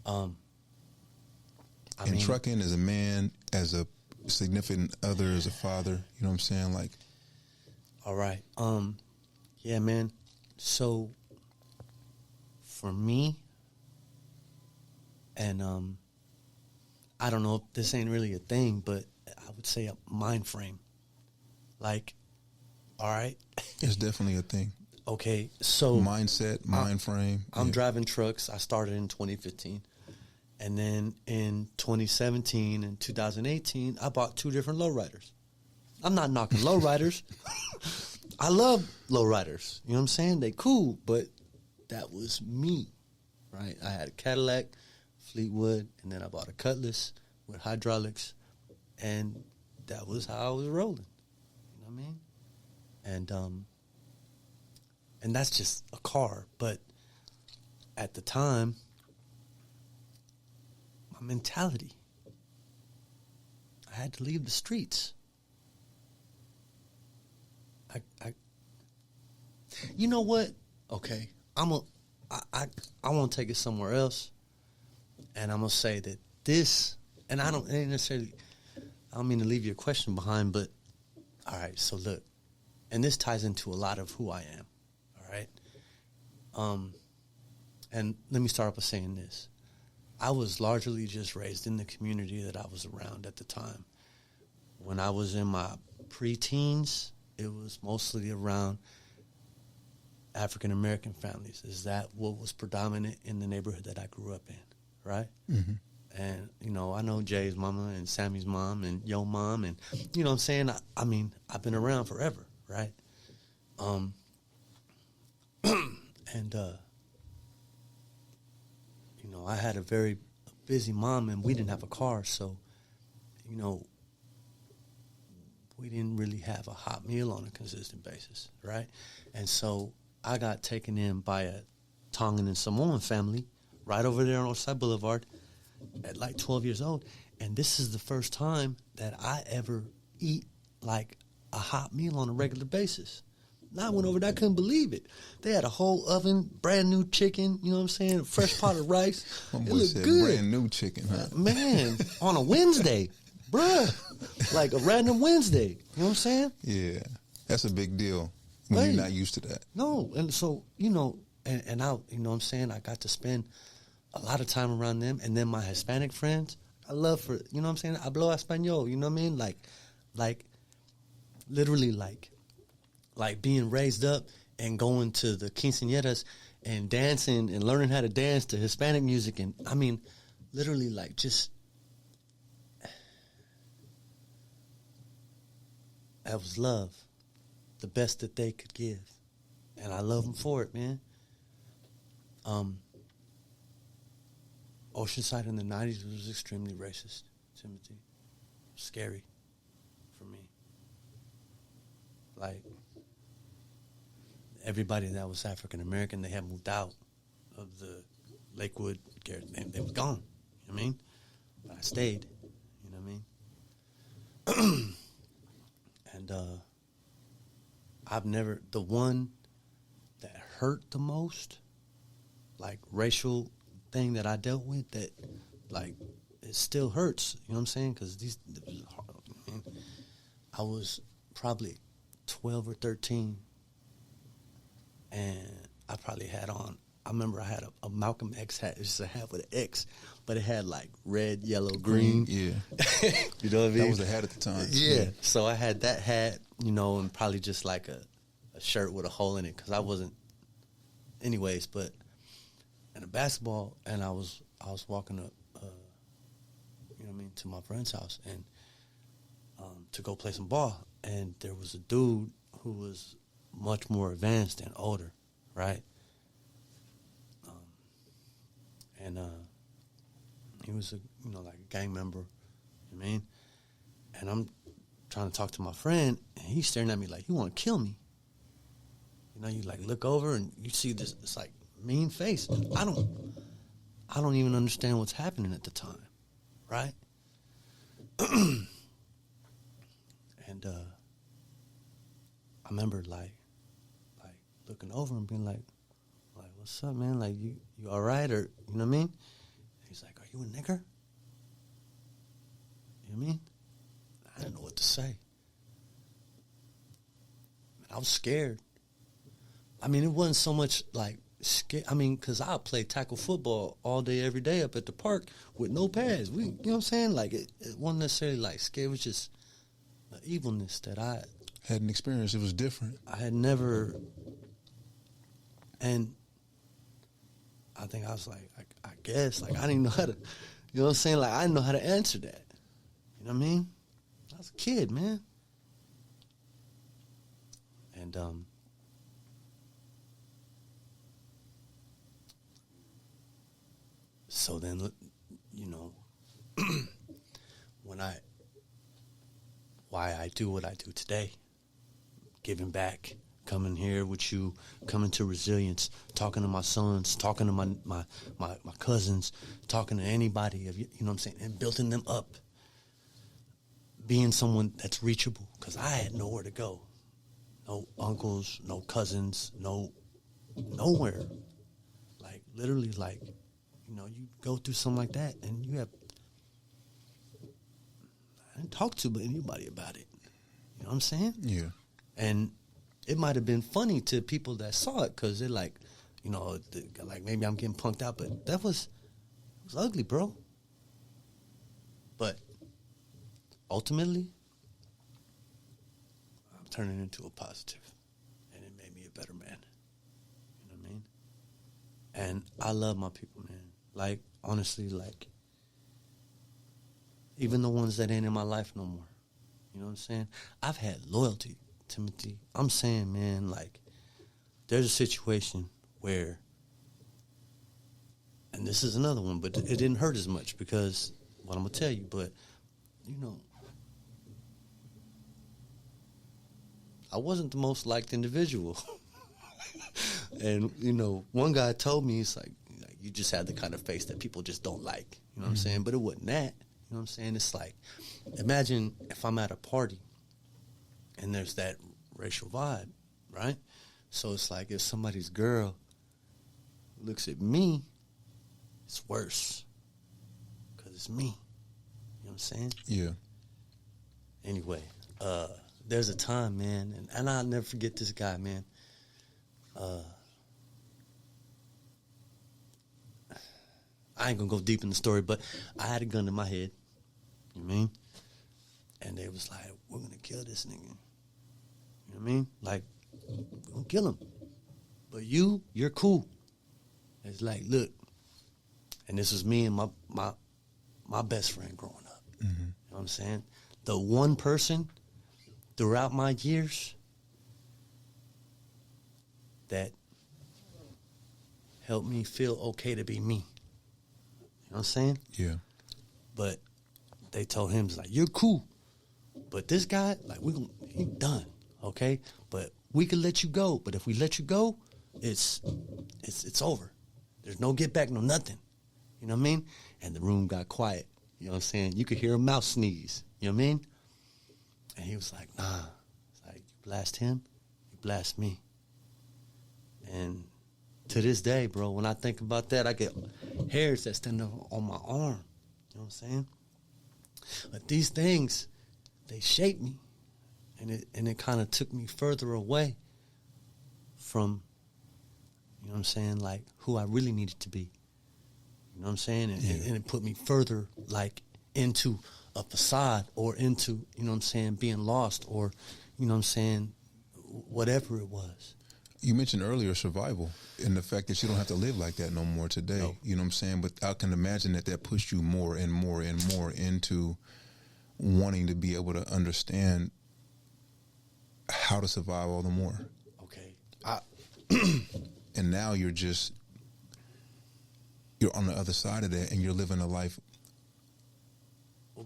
I mean, trucking, as a man, as a significant other, as a father, you know what I'm saying? Like, all right. Yeah, man. So for me, and I don't know if this ain't really a thing, but I would say a mind frame. Like, all right. It's definitely a thing. Okay, so mindset, mind frame. I'm driving trucks. I started in 2015. And then in 2017 and 2018, I bought 2 different lowriders. I'm not knocking lowriders. I love lowriders. You know what I'm saying? They cool, but that was me, right? I had a Cadillac, Fleetwood, and then I bought a Cutlass with hydraulics, and that was how I was rolling. You know what I mean? And that's just a car. But at the time, my mentality, I had to leave the streets. I you know what? Okay, I want to take it somewhere else, and I'm gonna say that this, and I don't mean to leave your question behind, but all right. So look, and this ties into a lot of who I am. All right. And let me start off by saying this. I was largely just raised in the community that I was around at the time. When I was in my preteens, it was mostly around African-American families. Is that what was predominant in the neighborhood that I grew up in, right? Mm-hmm. And, you know, I know Jay's mama and Sammy's mom and yo mom, and, you know what I'm saying? I mean, I've been around forever, right? And, you know, I had a very busy mom, and we didn't have a car, so, you know, we didn't really have a hot meal on a consistent basis, right? And so I got taken in by a Tongan and Samoan family right over there on Orsay Boulevard at like 12 years old, and this is the first time that I ever eat like a hot meal on a regular basis. And I went over there, I couldn't believe it. They had a whole oven, brand new chicken, you know what I'm saying, a fresh pot of rice. My it boy looked said good. brand new chicken, huh? Man, on a Wednesday, bruh. Like a random Wednesday. You know what I'm saying? Yeah. That's a big deal when you're not used to that. No, and so, you know, and I, you know what I'm saying, I got to spend a lot of time around them. And then my Hispanic friends, I love for, you know what I'm saying, hablo español, you know what I mean? Like, literally like being raised up and going to the quinceañeras and dancing and learning how to dance to Hispanic music. And I mean, literally like just, that was love, the best that they could give. And I love them for it, man. Oceanside in the 90s was extremely racist, Timothy. Scary for me. Like, everybody that was African American, they had moved out of the Lakewood, they was gone. You know what I mean? But I stayed. You know what I mean? And I've never, the one that hurt the most, like racial thing that I dealt with, that like it still hurts. You know what I'm saying? Because I was probably 12 or 13. And I probably had on I remember I had a Malcolm X hat. It was just a hat with an X, but it had like red, yellow, green. Yeah. You know what I mean? That was the hat at the time. Yeah. So I had that hat, you know, and probably just like a shirt with a hole in it because I wasn't. Anyways, but in a basketball, and I was walking up, you know what I mean, to my friend's house and to go play some ball, and there was a dude who was much more advanced and older, right? And he was like a gang member, you know what I mean? And I'm trying to talk to my friend, and he's staring at me like, you want to kill me? You know, you like look over and you see this like mean face. And I don't even understand what's happening at the time, right? And I remember like looking over and being like, what's up, man? Like, you all right? Or, you know what I mean? He's like, are you a nigger? You know what I mean? I didn't know what to say. I was scared. I mean, it wasn't so much like scared. I mean, because I played tackle football all day, every day up at the park with no pads. You know what I'm saying? Like, it wasn't necessarily like scared. It was just the evilness that I hadn't experienced. It was different. I had never. And I think I was like, I guess, like, I didn't know how to, you know what I'm saying? Like, I didn't know how to answer that. You know what I mean? I was a kid, man. And, so then, you know, why I do what I do today, giving back, coming here with you, coming to Resilience, talking to my sons, talking to my cousins, talking to anybody, you know what I'm saying, and building them up, being someone that's reachable, because I had nowhere to go. No uncles, no cousins, nowhere. Like, literally, like, you know, you go through something like that, and I didn't talk to anybody about it. You know what I'm saying? Yeah. And it might have been funny to people that saw it, because they're like, you know, like, maybe I'm getting punked out, but it was ugly, bro. But ultimately, I'm turning into a positive, and it made me a better man. You know what I mean? And I love my people, man. Like, honestly, like, even the ones that ain't in my life no more. You know what I'm saying? I've had loyalty, Timothy. I'm saying, man, like, there's a situation where, and this is another one, but it didn't hurt as much because what I'm going to tell you, but, you know, I wasn't the most liked individual. And, you know, one guy told me, he's like, you just have the kind of face that people just don't like. You know what I'm saying? But it wasn't that. You know what I'm saying? It's like, imagine if I'm at a party and there's that racial vibe, right? So it's like if somebody's girl looks at me, it's worse because it's me. You know what I'm saying? Yeah. Anyway, there's a time, man, and I'll never forget this guy, man. I ain't gonna go deep in the story, but I had a gun in my head. You know what I mean? And they was like, we're gonna kill this nigga. You know what I mean? Like, we're gonna kill him. But you're cool. It's like, look, and this was me and my best friend growing up. Mm-hmm. You know what I'm saying? The one person throughout my years that helped me feel okay to be me. You know what I'm saying? Yeah. But they told him, it's like, you're cool. But this guy, like, he done, okay? But we could let you go. But if we let you go, it's over. There's no get back, no nothing. You know what I mean? And the room got quiet. You know what I'm saying? You could hear a mouse sneeze. You know what I mean? And he was like, nah. It's like, you blast him, you blast me. And to this day, bro, when I think about that, I get hairs that stand up on my arm. You know what I'm saying? But these things, they shaped me. And it kind of took me further away from, you know what I'm saying, like who I really needed to be. You know what I'm saying? And it put me further, like, into a facade or into, you know what I'm saying, being lost or, you know what I'm saying, whatever it was. You mentioned earlier survival and the fact that you don't have to live like that no more today. No. You know what I'm saying? But I can imagine that pushed you more and more and more into wanting to be able to understand how to survive all the more. Okay. And now you're on the other side of that and you're living a life,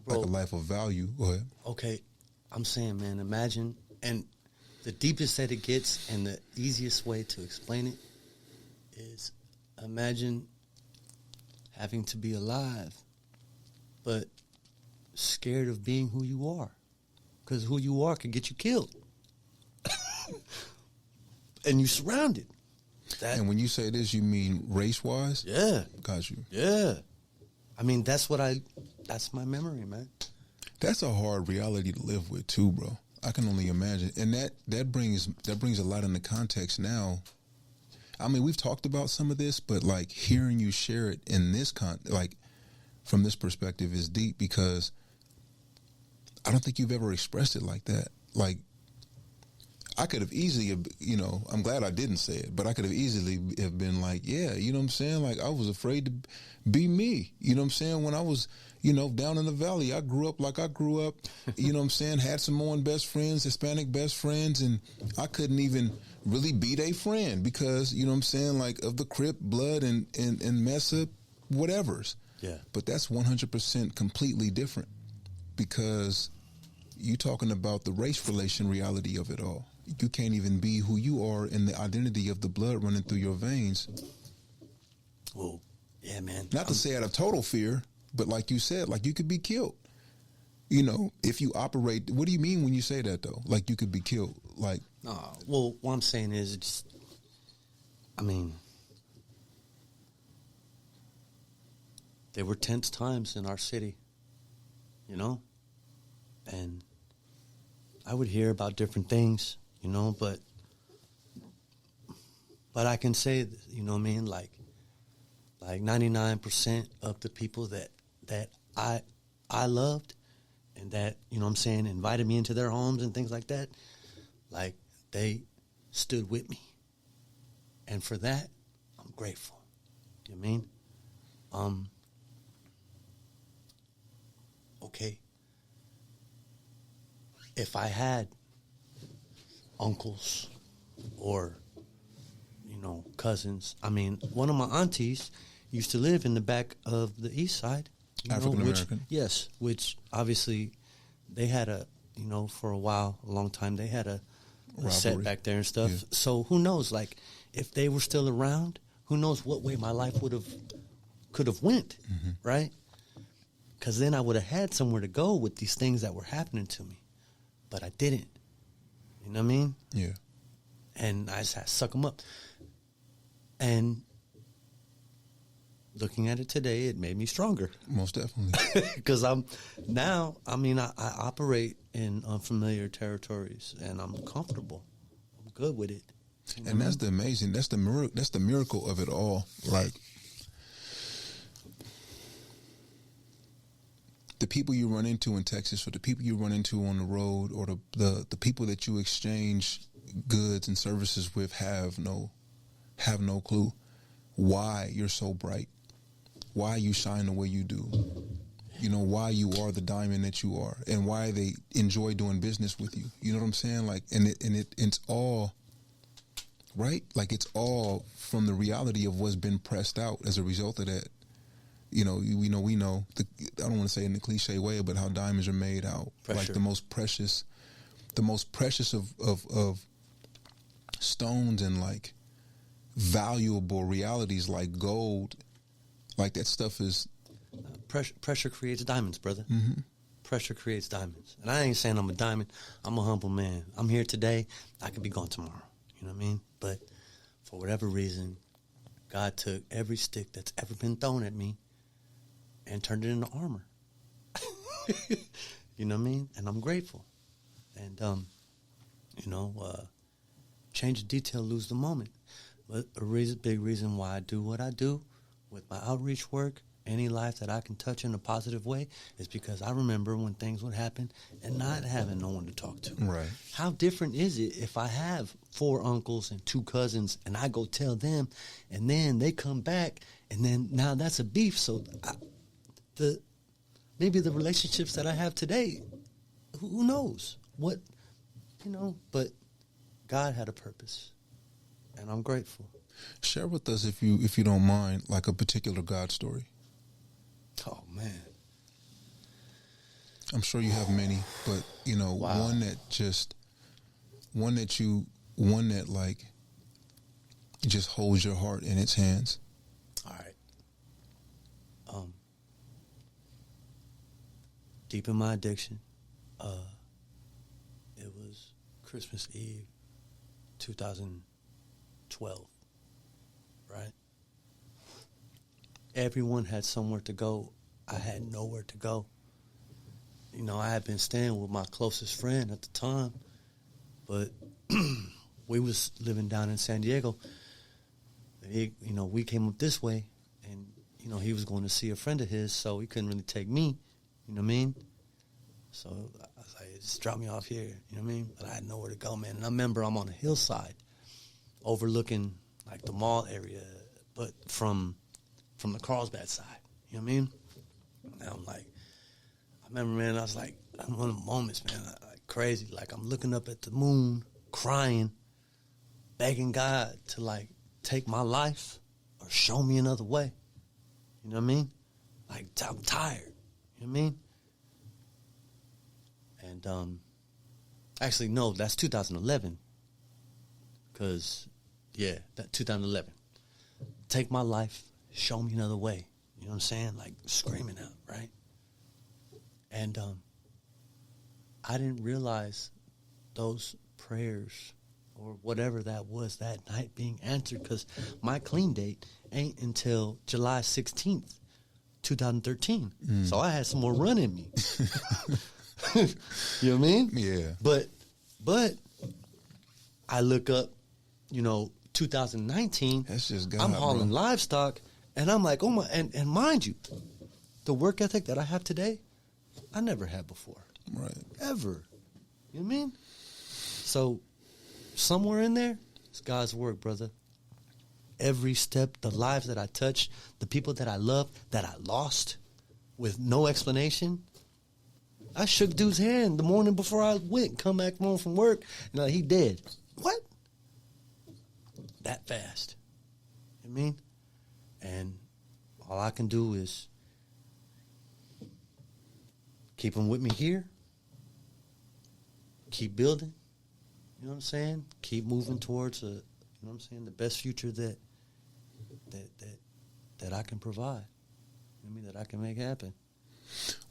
bro, like a life of value. Go ahead. Okay. I'm saying, man, imagine, and the deepest that it gets and the easiest way to explain it is imagine having to be alive, but scared of being who you are. Because who you are could get you killed. And you surrounded. And when you say this, you mean race-wise? Yeah. Got you. Yeah. I mean, that's my memory, man. That's a hard reality to live with too, bro. I can only imagine. And that brings a lot into context now. I mean, we've talked about some of this, but like hearing you share it in this like from this perspective is deep because I don't think you've ever expressed it like that. Like, I could have easily, you know, I'm glad I didn't say it, but I could have easily have been like, yeah, you know what I'm saying? Like, I was afraid to be me. You know what I'm saying? When I was, you know, down in the valley, I grew up like I grew up, you know what I'm saying? Had Samoan best friends, Hispanic best friends, and I couldn't even really be their friend because, you know what I'm saying? Like, of the Crip blood and mess up whatevers. Yeah. But that's 100% completely different because you talking about the race relation reality of it all. You can't even be who you are in the identity of the blood running through your veins. Oh, yeah, man. Not to say out of total fear, but like you said, like you could be killed. You know, if you operate, what do you mean when you say that though? Like you could be killed? Like, no, well, what I'm saying is, it's, I mean, there were tense times in our city, you know, and I would hear about different things, you know, but I can say, you know what I mean, like 99% of the people that I loved and that, you know what I'm saying, invited me into their homes and things like that, like they stood with me. And for that, I'm grateful. You know what I mean? Okay. If I had uncles or, you know, cousins, I mean, one of my aunties used to live in the back of the east side. African American? Yes, which obviously they had a, you know, for a while, a long time, they had a set back there and stuff. Yeah. So who knows, like, if they were still around, who knows what way my life could have went, right? Because then I would have had somewhere to go with these things that were happening to me. But I didn't. You know what I mean? Yeah. And I just had to suck them up. And looking at it today, it made me stronger. Most definitely. Because I operate in unfamiliar territories, and I'm comfortable. I'm good with it. You know and that's the amazing, that's the miracle of it all. Like, the people you run into in Texas or the people you run into on the road or the people that you exchange goods and services with have no clue why you're so bright, why you shine the way you do, you know, why you are the diamond that you are, and why they enjoy doing business with you. You know what I'm saying? Like, it's all right. Like, it's all from the reality of what's been pressed out as a result of that. You know, we know. I don't want to say it in a cliche way, but how diamonds are made out. Pressure. Like the most precious of stones and like valuable realities like gold. Like that stuff is pressure creates diamonds, brother. Mm-hmm. Pressure creates diamonds. And I ain't saying I'm a diamond. I'm a humble man. I'm here today. I could be gone tomorrow. You know what I mean? But for whatever reason, God took every stick that's ever been thrown at me and turned it into armor. You know what I mean? And I'm grateful. And, change the detail, lose the moment. But big reason why I do what I do with my outreach work, any life that I can touch in a positive way, is because I remember when things would happen and not having no one to talk to. Right. How different is it if I have 4 uncles and 2 cousins and I go tell them and then they come back and then now that's a beef. So maybe the relationships that I have today, who knows what, but God had a purpose and I'm grateful. Share with us, if you don't mind, like a particular God story. Oh, man. I'm sure you have many, but, Wow. one that just holds your heart in its hands. All right. Deep in my addiction, it was Christmas Eve, 2012, right? Everyone had somewhere to go. I had nowhere to go. I had been staying with my closest friend at the time, but we was living down in San Diego. We came up this way, and, he was going to see a friend of his, so he couldn't really take me, you know what I mean? So I was like, just drop me off here, you know what I mean? But I had nowhere to go, man. And I remember I'm on a hillside overlooking, like, the mall area, but from the Carlsbad side, you know what I mean? And I'm like, I remember, man, I was like, I'm one of the moments, man, like crazy. Like, I'm looking up at the moon, crying, begging God to, like, take my life or show me another way. You know what I mean? Like, I'm tired. You know what I mean? And, actually, no, that's 2011. Because, yeah, that 2011. Take my life, show me another way. You know what I'm saying? Like, screaming out, right? And I didn't realize those prayers or whatever that was that night being answered, because my clean date ain't until July 16th, 2013. So I had some more run in me. You know what I mean? Yeah. But I look up, 2019. That's just God, I'm hauling bro. livestock, and I'm like, oh my, and mind you, the work ethic that I have today, I never had before. Right. Ever. You know what I mean? So somewhere in there, it's God's work, brother. Every step, the lives that I touched, the people that I loved, that I lost with no explanation. I shook dude's hand the morning before I went, come back home from work, and he dead. What? That fast. You know what I mean? And all I can do is keep them with me here, keep building, you know what I'm saying? Keep moving towards the best future that I can provide. You know what I mean? That I can make happen.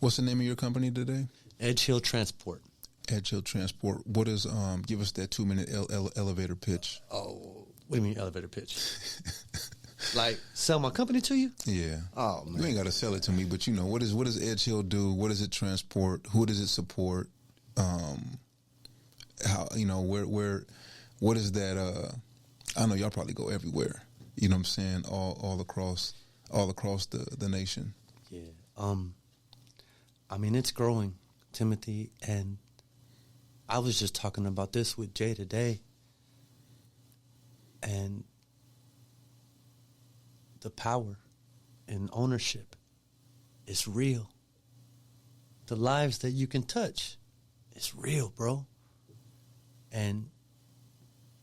What's the name of your company today? Edge Hill Transport. Edge Hill Transport. What is, give us that 2-minute elevator pitch. Oh, what do you mean elevator pitch? Like, sell my company to you? Yeah. Oh, man. You ain't got to sell it to me, but what does Edge Hill do? What does it transport? Who does it support? How, what is that? I know y'all probably go everywhere. You know what I'm saying? All across the nation. Yeah. I mean, it's growing, Timothy, and I was just talking about this with Jay today, and the power and ownership is real. The lives that you can touch, it's real, bro. And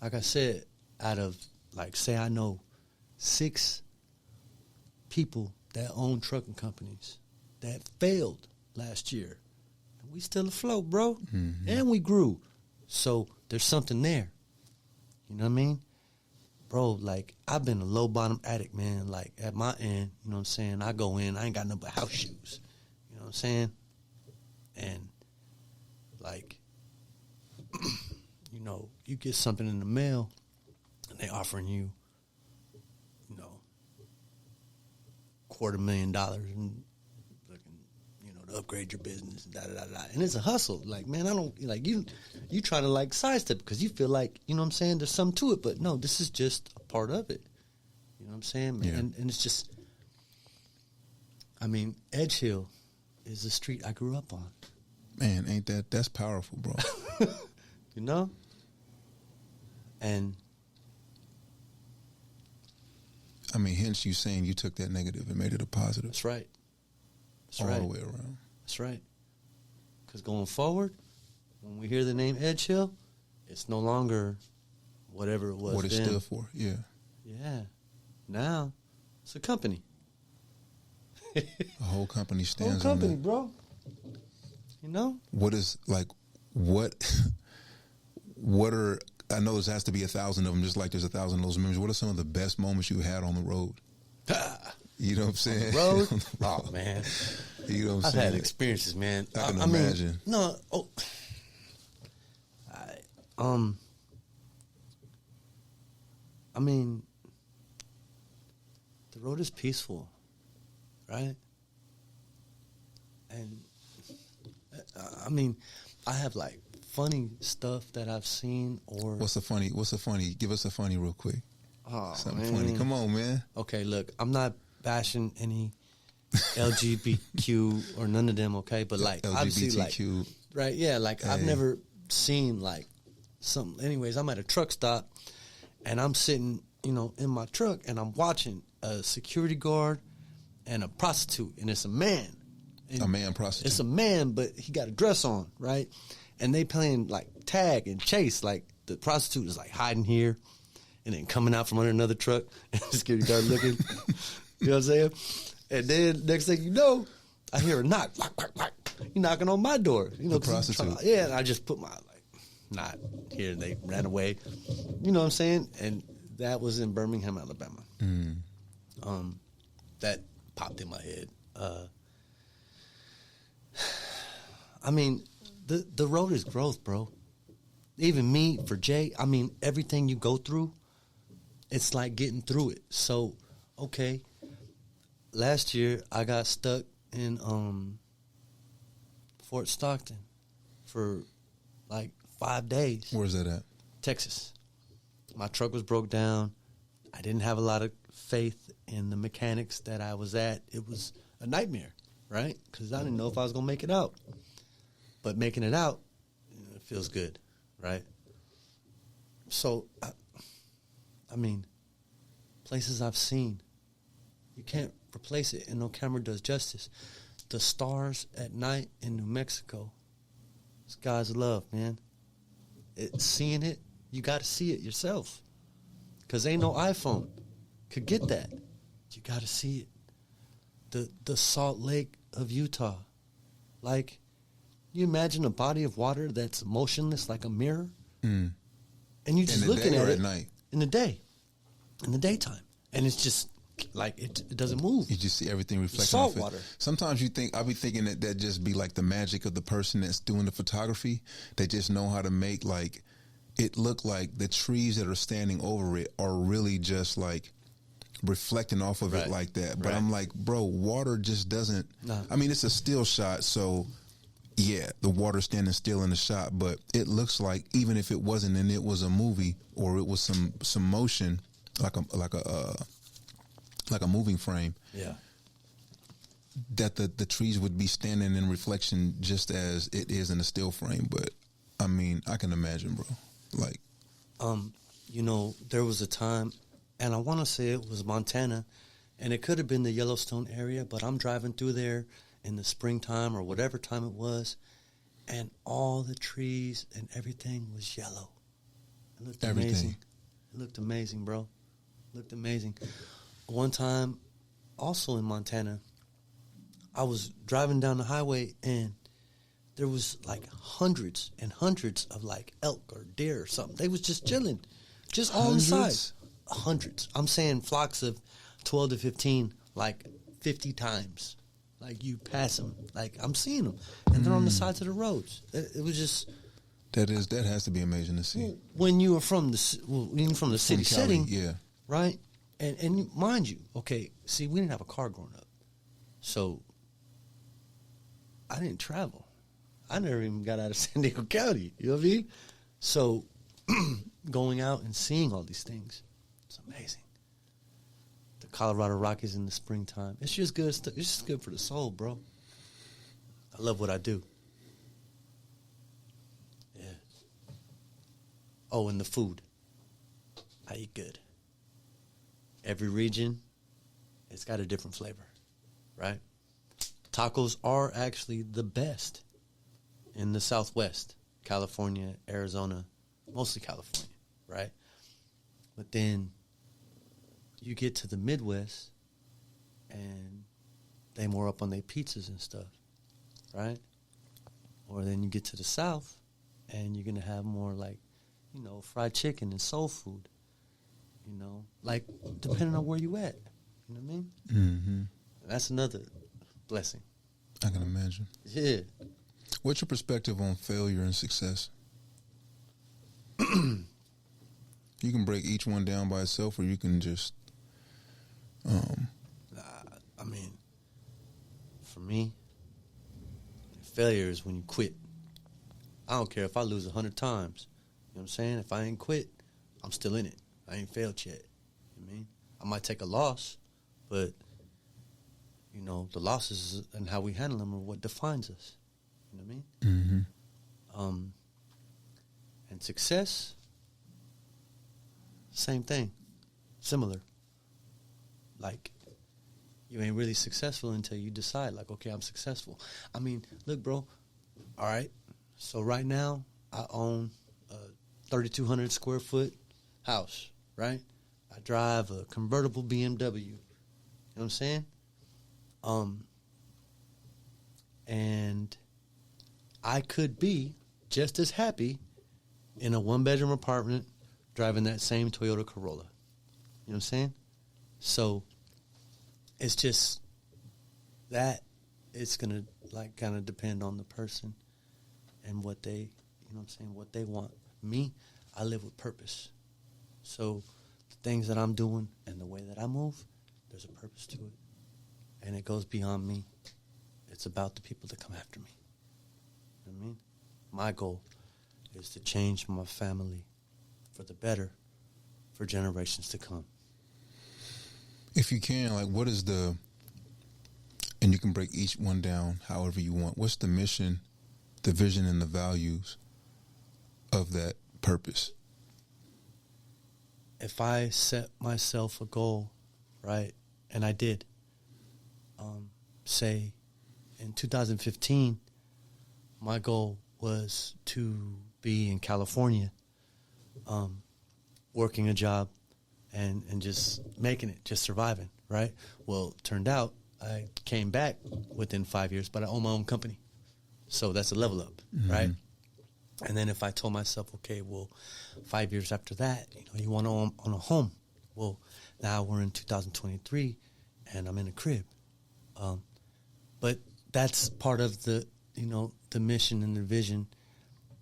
like I said, out of, like, say I know 6 people that own trucking companies that failed last year. And we still afloat, bro. Mm-hmm. And we grew. So there's something there. You know what I mean? Bro, like, I've been a low bottom addict, man. Like, at my end, you know what I'm saying? I go in, I ain't got nothing but house shoes. You know what I'm saying? And, like, you get something in the mail, and they offering you, $250,000 and, want to upgrade your business, da da da da. And it's a hustle. Like, man, I don't like you try to like sidestep because you feel like, you know what I'm saying, there's something to it, but no, this is just a part of it. You know what I'm saying? Yeah. And it's just, I mean, Edge Hill is the street I grew up on. Man, that's powerful, bro. You know? And I mean, hence you saying you took that negative and made it a positive. that's right. That's all right. the way around. That's right. Because going forward, when we hear the name Edge Hill, it's no longer whatever it was What it then. stood for, yeah. Yeah. Now, it's a company. A whole company stands Whole company, on that. bro. You know? What is, like, what are, I know there has to be 1,000 of them, just like there's 1,000 of those memories. What are some of the best moments you had on the road? You know what I'm saying? Road? Oh, man. You know what I'm I've saying? had experiences, man. I can I mean, imagine. no, I mean, the road is peaceful, right? And I mean, I have like funny stuff that I've seen, or What's a funny? Give us a funny real quick. oh, Something man. funny. Come on, man. Okay, look, I'm not bashing any LGBTQ or none of them, okay? But like, obviously, like, LGBTQ. right? Yeah, like I've Hey. never seen like anyways, I'm at a truck stop and I'm sitting, you know, in my truck and I'm watching a security guard and a prostitute, and it's a man. And A man prostitute. It's a man, but he got a dress on, right? And they playing like tag and chase. Like the prostitute is like hiding here and then coming out from under another truck and the security guard looking. You know what I'm saying? And then next thing you know, I hear a knock. Knock, knock, knock. He knocking on my door. You know, The prostitute. Yeah, and I just put my not here. They ran away. You know what I'm saying? And that was in Birmingham, Alabama. That popped in my head. I mean, the road is growth, bro. Even me, for Jay, I mean, everything you go through, it's like getting through it. So, okay, last year I got stuck in Fort Stockton for like 5 days. Where's that at? Texas. My truck was broke down. I didn't have a lot of faith in the mechanics that I was at. It was a nightmare, right? Because I didn't know if I was going to make it out. But making it out, it feels good, right? So, I mean, places I've seen, you can't replace it, and no camera does justice. The stars at night in New Mexico, it's God's love, man. Seeing it, you got to see it yourself. Because ain't no iPhone could get that. You got to see it. The Salt Lake of Utah. Like, you imagine a body of water that's motionless like a mirror? Mm. And you just In the looking day at or it. at night? In the day. In the daytime. And it's just, like, it doesn't move. You just see everything reflecting Salt off it. water. Sometimes I'll be thinking that just be like the magic of the person that's doing the photography. They just know how to make like it look like the trees that are standing over it are really just like reflecting off of Right. it like that. But Right. I'm like, bro, water just doesn't. No. I mean, it's a still shot, so yeah, the water standing still in the shot. But it looks like even if it wasn't and it was a movie or it was some motion like a moving frame. Yeah. That the trees would be standing in reflection just as it is in a still frame. But I mean, I can imagine, bro. Like, you know, there was a time, and I want to say it was Montana, and it could have been the Yellowstone area, but I'm driving through there in the springtime or whatever time it was, and all the trees and everything was yellow. It looked Everything. amazing. It looked amazing, bro. It looked amazing. One time, also in Montana, I was driving down the highway, and there was like hundreds and hundreds of like elk or deer or something. They was just chilling, just all Hundreds? inside. Hundreds. I'm saying flocks of 12 to 15, like 50 times. Like you pass them, like I'm seeing them, and they're on the sides of the roads. It was just that has to be amazing to see. when you are from the city From Cali, setting, yeah. right? And mind you, okay, see, we didn't have a car growing up, so I didn't travel. I never even got out of San Diego County. You know what I mean? So going out and seeing all these things, it's amazing. The Colorado Rockies in the springtime. It's just good stuff. It's just good for the soul, bro. I love what I do. Yeah. Oh, and the food. I eat good. Every region, it's got a different flavor, right? Tacos are actually the best in the Southwest, California, Arizona, mostly California, right? But then you get to the Midwest, and they more up on their pizzas and stuff, right? Or then you get to the South, and you're going to have more like, you know, fried chicken and soul food, you know, like depending on where you at, you know what I mean? Mm-hmm. That's another blessing. I can imagine. Yeah. What's your perspective on failure and success? You can break each one down by itself, or you can just... I mean, for me, failure is when you quit. I don't care if I lose 100 times. You know what I'm saying? If I ain't quit, I'm still in it. I ain't failed yet. You know what I mean? I might take a loss, but, you know, the losses and how we handle them are what defines us. You know what I mean? Mm-hmm. And success, same thing. Similar. Like, you ain't really successful until you decide, like, okay, I'm successful. I mean, look, bro, all right, so right now I own a 3,200 square foot house, right? I drive a convertible BMW. You know what I'm saying? And I could be just as happy in a one-bedroom apartment driving that same Toyota Corolla. You know what I'm saying? So it's just that it's going to, like, kind of depend on the person and what they, you know what I'm saying, what they want. Me, I live with purpose. So the things that I'm doing and the way that I move, there's a purpose to it. And it goes beyond me. It's about the people that come after me. You know what I mean? My goal is to change my family for the better for generations to come. If you can, like, what is the, and you can break each one down however you want, what's the mission, the vision, and the values of that purpose? If I set myself a goal, right, and I did, say in 2015, my goal was to be in California, working a job and just making it, just surviving, right? Well, it turned out I came back within 5 years, but I own my own company. So that's a level up, mm-hmm. right? And then if I told myself, okay, well, 5 years after that, you know, you want to own a home. Well, now we're in 2023, and I'm in a crib. But that's part of the, you know, the mission and the vision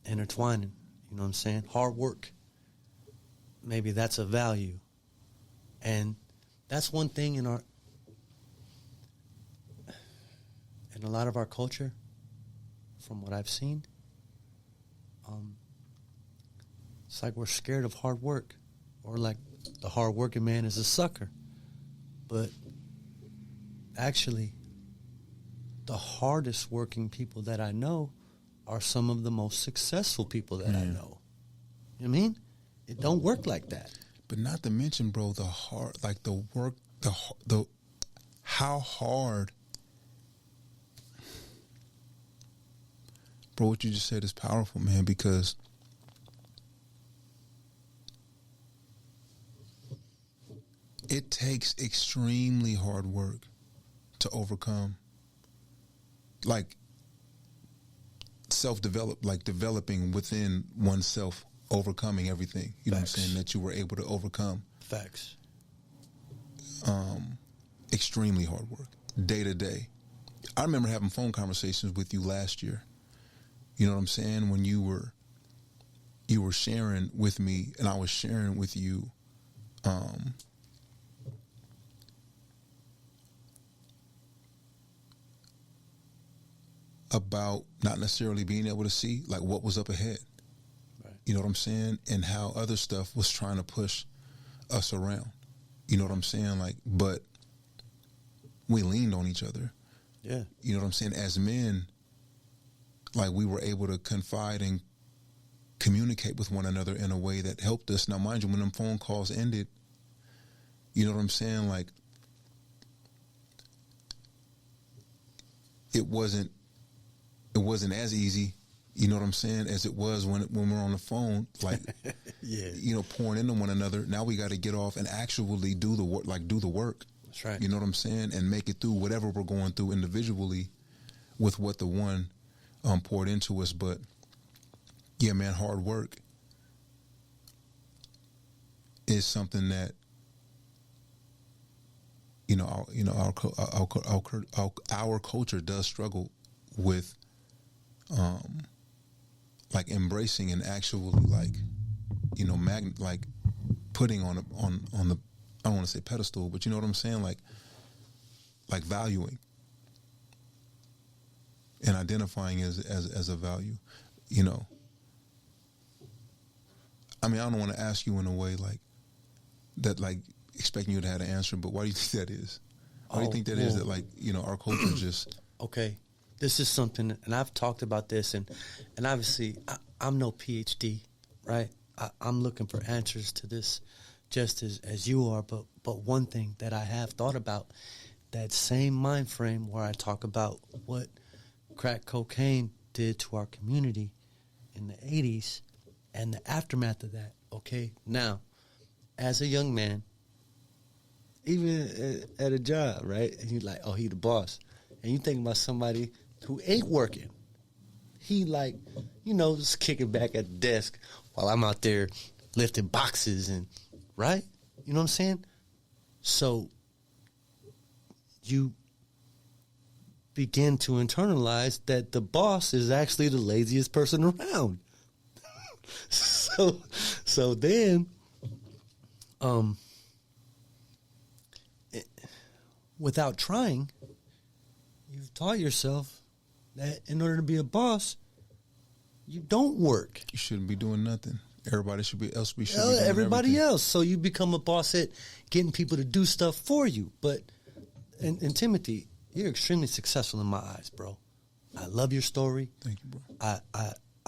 intertwining. You know what I'm saying? Hard work. Maybe that's a value. And that's one thing in a lot of our culture, from what I've seen, it's like we're scared of hard work, or like the hard-working man is a sucker. But actually, the hardest working people that I know are some of the most successful people that I know. You know what I mean? It don't work like that. But not to mention, bro, the hard, like the work, the how hard. Bro, what you just said is powerful, man, because it takes extremely hard work to overcome, like, self-develop, like developing within oneself, overcoming everything, you know what I'm saying, that you were able to overcome. Facts. Extremely hard work, day to day. I remember having phone conversations with you last year. You know what I'm saying? When you were sharing with me, and I was sharing with you, about not necessarily being able to see like what was up ahead. Right. You know what I'm saying? And how other stuff was trying to push us around. You know what I'm saying? Like, but we leaned on each other. Yeah. You know what I'm saying? As men, like we were able to confide and communicate with one another in a way that helped us. Now, mind you, when them phone calls ended, you know what I'm saying? Like, it wasn't as easy, you know what I'm saying, as it was when we're on the phone, like, yeah, you know, pouring into one another. Now we got to get off and actually do the work, like do the work. That's right. You know what I'm saying? And make it through whatever we're going through individually with what the one poured into us. But yeah, man, hard work is something that, our culture does struggle with, like embracing and actually like, you know, like putting on the, I don't want to say pedestal, but you know what I'm saying? Like valuing and identifying as a value, you know. I mean, I don't want to ask you in a way like that, like expecting you to have an answer, but why do you think that is? Why do you think that is that, like, you know, our culture just... Okay, this is something, and I've talked about this, and obviously I'm no PhD, right? I'm looking for answers to this just as you are, but one thing that I have thought about, that same mind frame where I talk about what crack cocaine did to our community in the 80s and the aftermath of that, okay? Now, as a young man, even at a job, right? And you're like, oh, he the boss. And you think about somebody who ain't working. He like, you know, just kicking back at the desk while I'm out there lifting boxes and, right? You know what I'm saying? So you begin to internalize that the boss is actually the laziest person around. So then, without trying, you've taught yourself that in order to be a boss, you don't work. You shouldn't be doing nothing. Everybody should be doing everybody everything. else. So you become a boss at getting people to do stuff for you. But, and Timothy, you're extremely successful in my eyes, bro. I love your story. Thank you, bro.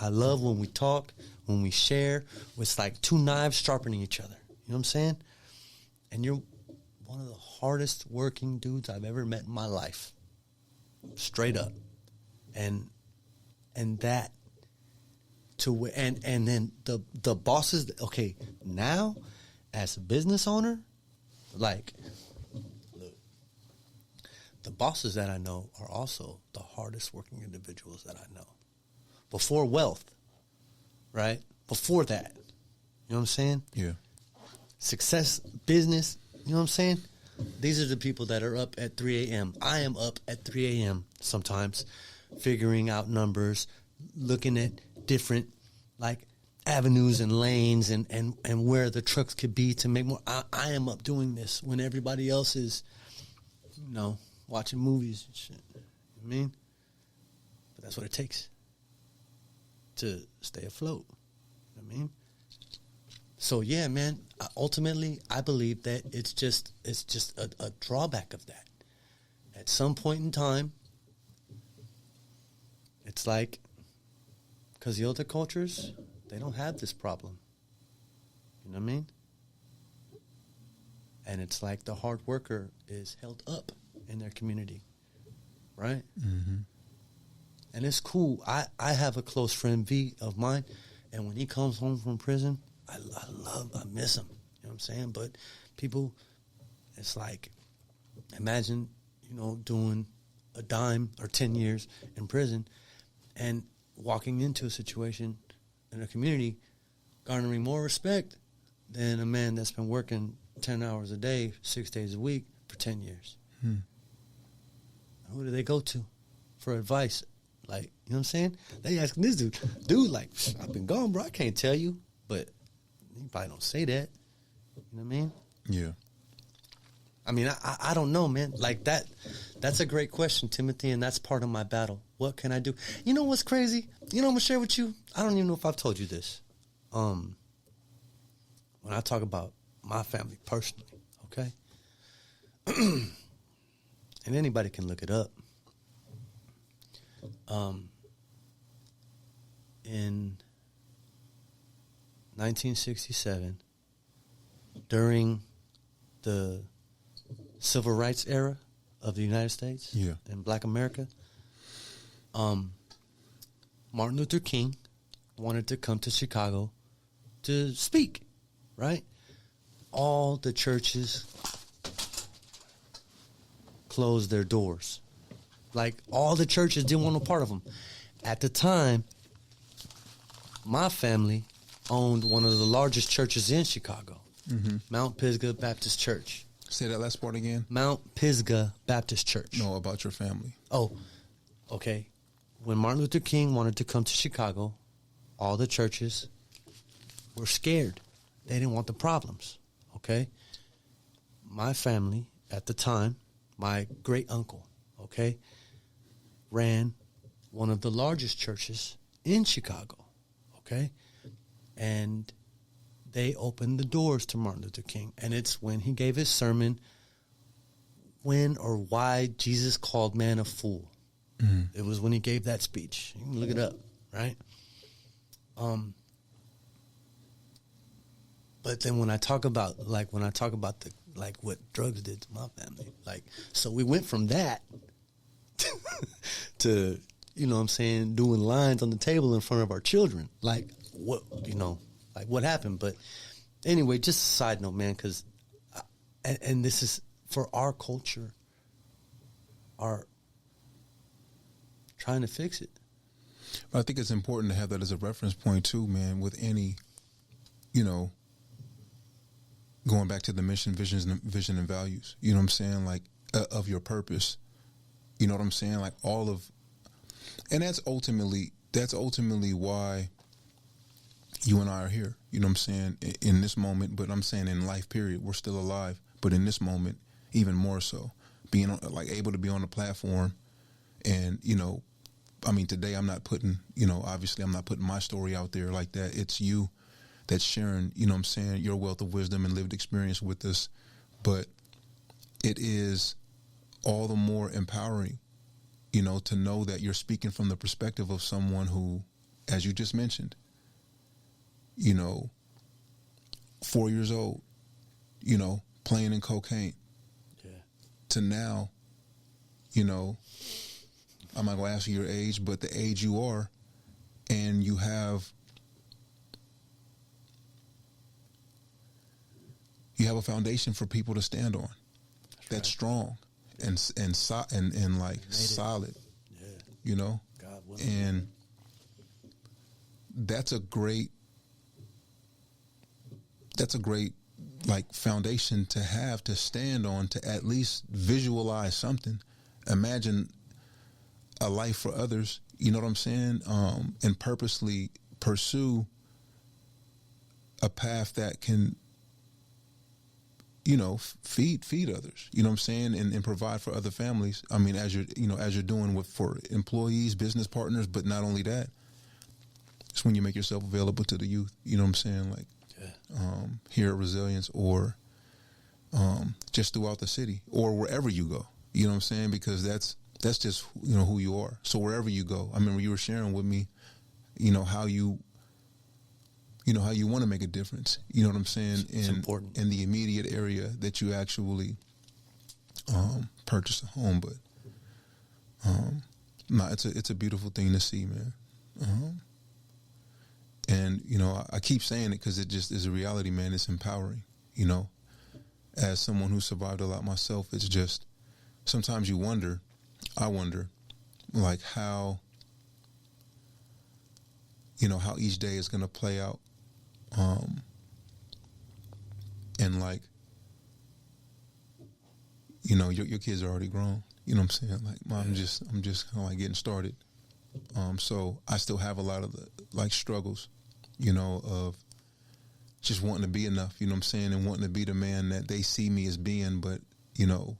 I love when we talk, when we share. It's like two knives sharpening each other. You know what I'm saying? And you're one of the hardest working dudes I've ever met in my life. Straight up. And that to and then the bosses, okay, now as a business owner, like, look, the bosses that I know are also the hardest working individuals that I know. Before wealth, right? Before that. You know what I'm saying? Yeah. Success, business, you know what I'm saying? These are the people that are up at 3 a.m. I am up at 3 a.m. sometimes, figuring out numbers, looking at different, like, avenues and lanes and where the trucks could be to make more. I am up doing this when everybody else is, you know, watching movies and shit. You know what I mean? But that's what it takes to stay afloat. You know what I mean? So yeah, man, ultimately I believe that it's just a drawback of that. At some point in time, it's like, because the other cultures, they don't have this problem. You know what I mean? And it's like the hard worker is held up in their community, right? Mm-hmm. And it's cool. I have a close friend, V, of mine, and when he comes home from prison, I miss him. You know what I'm saying? But people, it's like, imagine, you know, doing a dime or 10 years in prison and walking into a situation in a community garnering more respect than a man that's been working 10 hours a day, 6 days a week for 10 years. Who do they go to for advice? Like, you know what I'm saying? They asking this dude, like, I've been gone, bro. I can't tell you, but you probably don't say that. You know what I mean? Yeah. I mean, I don't know, man. Like, that's a great question, Timothy, and that's part of my battle What can I do? You know what's crazy? You know, I'm going to share with you. I don't even know if I've told you this. When I talk about my family personally, okay? And anybody can look it up. In 1967, during the civil rights era of the United States and Black America, Martin Luther King wanted to come to Chicago to speak, right? All the churches closed their doors. Like, all the churches didn't want no part of them. At the time, my family owned one of the largest churches in Chicago, Mount Pisgah Baptist Church. Say that last part again. Mount Pisgah Baptist Church. No, about your family. Oh, okay. When Martin Luther King wanted to come to Chicago, all the churches were scared. They didn't want the problems, okay? My family, at the time, my great-uncle, okay, ran one of the largest churches in Chicago, okay? And they opened the doors to Martin Luther King. And it's when he gave his sermon, when or why Jesus called man a fool. It was when he gave that speech. You can look it up, right? But then when I talk about the, like, what drugs did to my family, like, so we went from that to, you know what I'm saying, doing lines on the table in front of our children. Like, what, you know, like, what happened? But anyway, just a side note, man, because, and this is for our culture, our trying to fix it. But I think it's important to have that as a reference point too, man, with any, you know, going back to the mission, vision and values, you know what I'm saying? Like, of your purpose, you know what I'm saying? Like, all of, and that's ultimately why you and I are here, you know what I'm saying? In this moment, but I'm saying in life period, we're still alive, but in this moment, even more so, being like able to be on the platform. And, you know, I mean, today I'm not putting, you know, obviously I'm not putting my story out there like that. It's you that's sharing, you know what I'm saying, your wealth of wisdom and lived experience with us. But it is all the more empowering, you know, to know that you're speaking from the perspective of someone who, as you just mentioned, you know, 4 years old, you know, playing in cocaine, to now, you know, I'm not going to ask you your age, but the age you are, and you have a foundation for people to stand on. That's strong and like solid. Yeah. You know? God willing. And that's a great like foundation to have, to stand on, to at least visualize something. Imagine a life for others, you know what I'm saying? And purposely pursue a path that can, you know, feed others, you know what I'm saying? And provide for other families. I mean, as you're doing for employees, business partners, but not only that, it's when you make yourself available to the youth, you know what I'm saying? Like, here at Resilience, or just throughout the city, or wherever you go, you know what I'm saying? Because that's just, you know, who you are. So wherever you go, I remember you were sharing with me, you know, how you want to make a difference. You know what I'm saying? It's important. In the immediate area that you actually purchase a home. But no, it's a beautiful thing to see, man. And, you know, I keep saying it because it just is a reality, man. It's empowering, you know. As someone who survived a lot myself, it's just, sometimes I wonder, like, how, you know, how each day is going to play out. And, like, you know, your kids are already grown. You know what I'm saying? Like, I'm just kind of like getting started. So I still have a lot of the, like, struggles, you know, of just wanting to be enough, you know what I'm saying, and wanting to be the man that they see me as being, but, you know,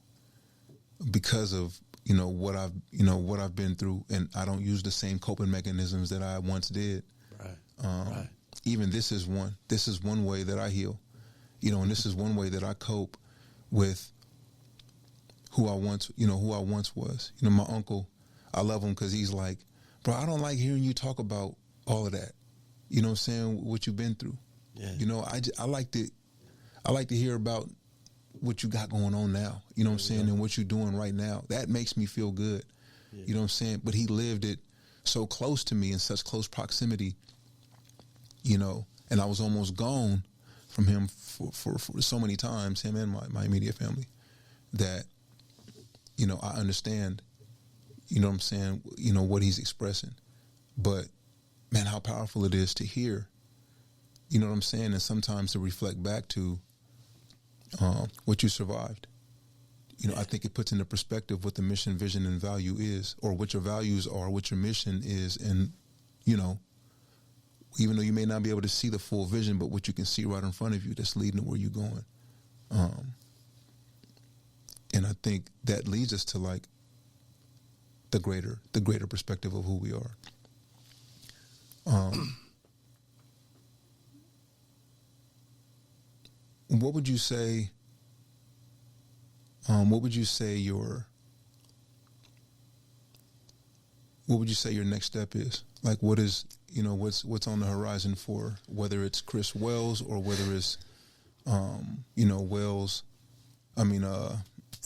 because of, what I've been through, and I don't use the same coping mechanisms that I once did. Right. Even this is one way that I heal, and this is one way that I cope with who I once was. My uncle, I love him because he's like, bro, I don't like hearing you talk about all of that. You know what I'm saying? What you've been through. Yeah. I like to hear about what you got going on now. You know what I'm saying? And what you're doing right now. That makes me feel good. Yeah. You know what I'm saying? But he lived it so close to me in such close proximity, and I was almost gone from him for so many times, him and my immediate family, that, I understand, what I'm saying, what he's expressing. But, man, how powerful it is to hear, what I'm saying, and sometimes to reflect back to what you survived. I think it puts into perspective what the mission, vision, and value is, or what your values are, what your mission is, and, even though you may not be able to see the full vision, but what you can see right in front of you that's leading to where you're going. And I think that leads us to like the greater perspective of who we are. What would you say your next step is? Like, what is, what's on the horizon for, whether it's Chris Wells or whether it's,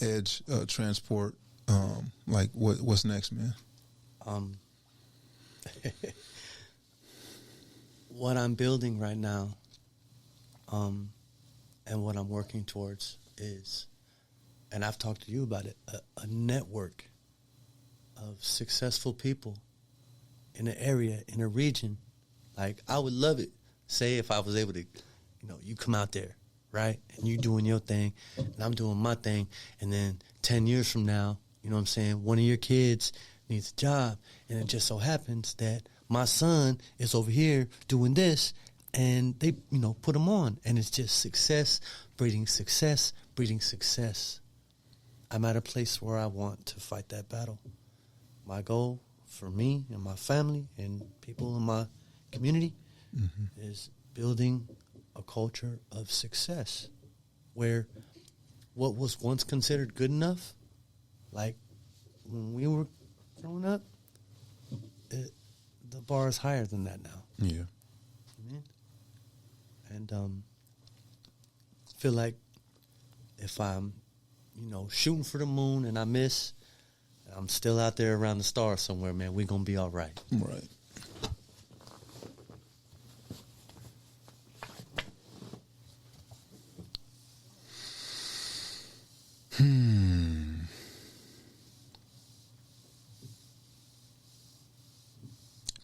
Edge Transport. Like, what's next, man? What I'm building right now, and what I'm working towards is, and I've talked to you about it, a network of successful people in an area, in a region. Like, I would love it. Say if I was able to, you come out there, right? And you doing your thing, and I'm doing my thing. And then 10 years from now, one of your kids needs a job. And it just so happens that my son is over here doing this, and they, put him on. And it's just success, breeding success, breeding success. I'm at a place where I want to fight that battle. My goal for me and my family and people in my community is building a culture of success where what was once considered good enough, like when we were growing up, the bar is higher than that now. Yeah. And feel like if I'm, shooting for the moon and I miss, I'm still out there around the stars somewhere, man. We're going to be all right. Right.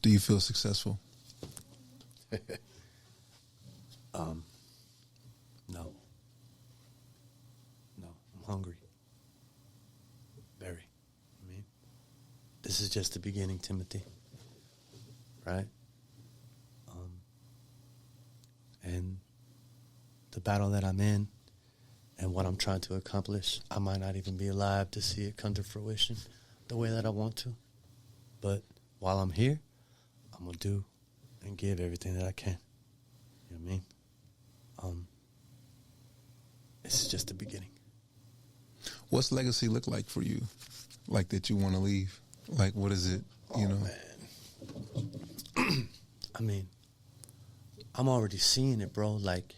Do you feel successful? No. I'm hungry. Very. This is just the beginning, Timothy. Right? And the battle that I'm in and what I'm trying to accomplish, I might not even be alive to see it come to fruition the way that I want to. But while I'm here, I'm going to do and give everything that I can. You know what I mean? It's just the beginning. What's legacy look like for you? Like, that you want to leave? Like, what is it, Man. I'm already seeing it, bro. Like,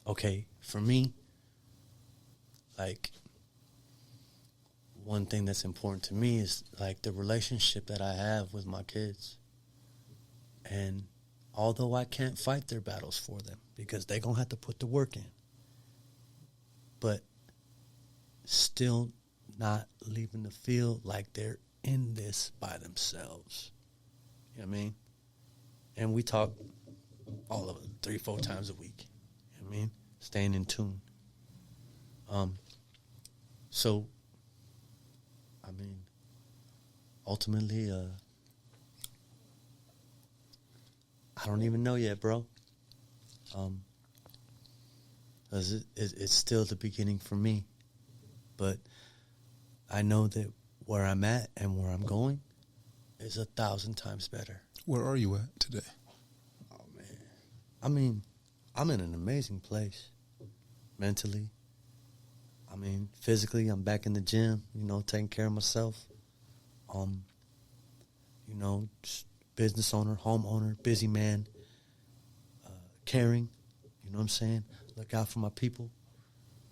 okay, for me, like, one thing that's important to me is, like, the relationship that I have with my kids. And although I can't fight their battles for them because they're going to have to put the work in, but still not leaving the field like they're in this by themselves. You know what I mean? And we talk all of it 3-4 times a week. You know what I mean? Staying in tune. So, ultimately, I don't even know yet, bro. 'Cause it's still the beginning for me. But I know that where I'm at and where I'm going is 1,000 times better. Where are you at today? Oh, man. I mean, I'm in an amazing place mentally. I mean, physically, I'm back in the gym, taking care of myself. Just business owner, homeowner, busy man, caring, you know what I'm saying? Look out for my people,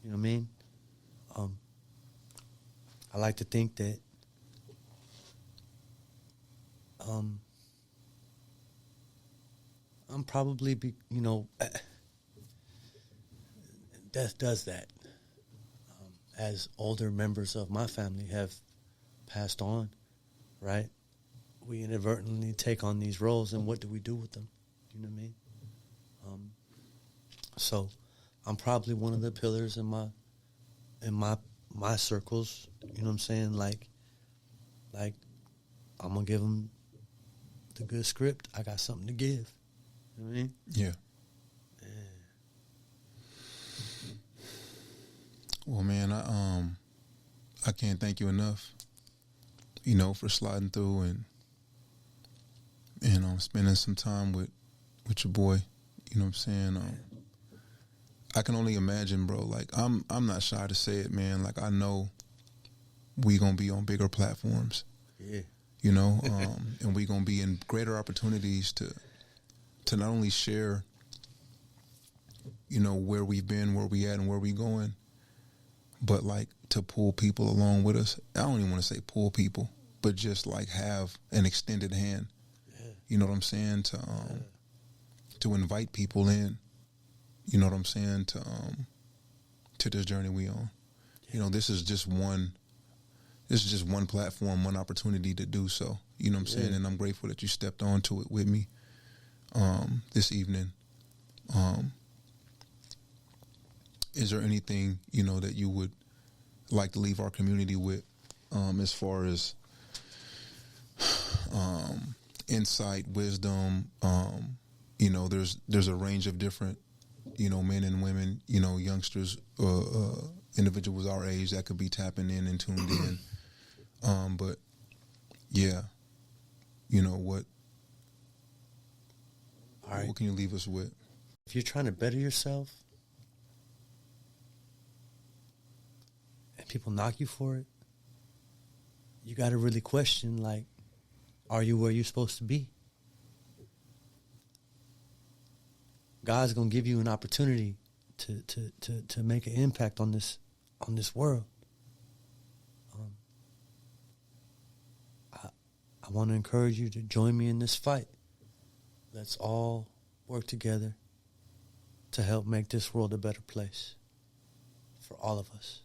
you know what I mean? I like to think that I'm probably, death does that. As older members of my family have passed on, right? We inadvertently take on these roles, and what do we do with them? You know what I mean? So I'm probably one of the pillars in my circles. You know what I'm saying? Like I'm gonna give them the good script. I got something to give. You know what I mean? Yeah. Well, man, I can't thank you enough, for sliding through and spending some time with your boy. You know what I'm saying? I can only imagine, bro. Like, I'm not shy to say it, man. Like, I know we gonna be on bigger platforms. Yeah. And we gonna be in greater opportunities to not only share, where we've been, where we at, and where we going, but like to pull people along with us. I don't even want to say pull people, but just like have an extended hand. Yeah. You know what I'm saying? To invite people in. You know what I'm saying? To this journey we on. Yeah. This is just one platform, one opportunity to do so. You know what I'm saying? And I'm grateful that you stepped onto it with me this evening. Is there anything, that you would like to leave our community with as far as insight, wisdom? There's a range of different, men and women, youngsters, individuals our age that could be tapping in and tuned in. But yeah, what? All right. What can you leave us with? If you're trying to better yourself and people knock you for it, you got to really question, like, are you where you're supposed to be? God's going to give you an opportunity to make an impact on this world. I want to encourage you to join me in this fight. Let's all work together to help make this world a better place for all of us.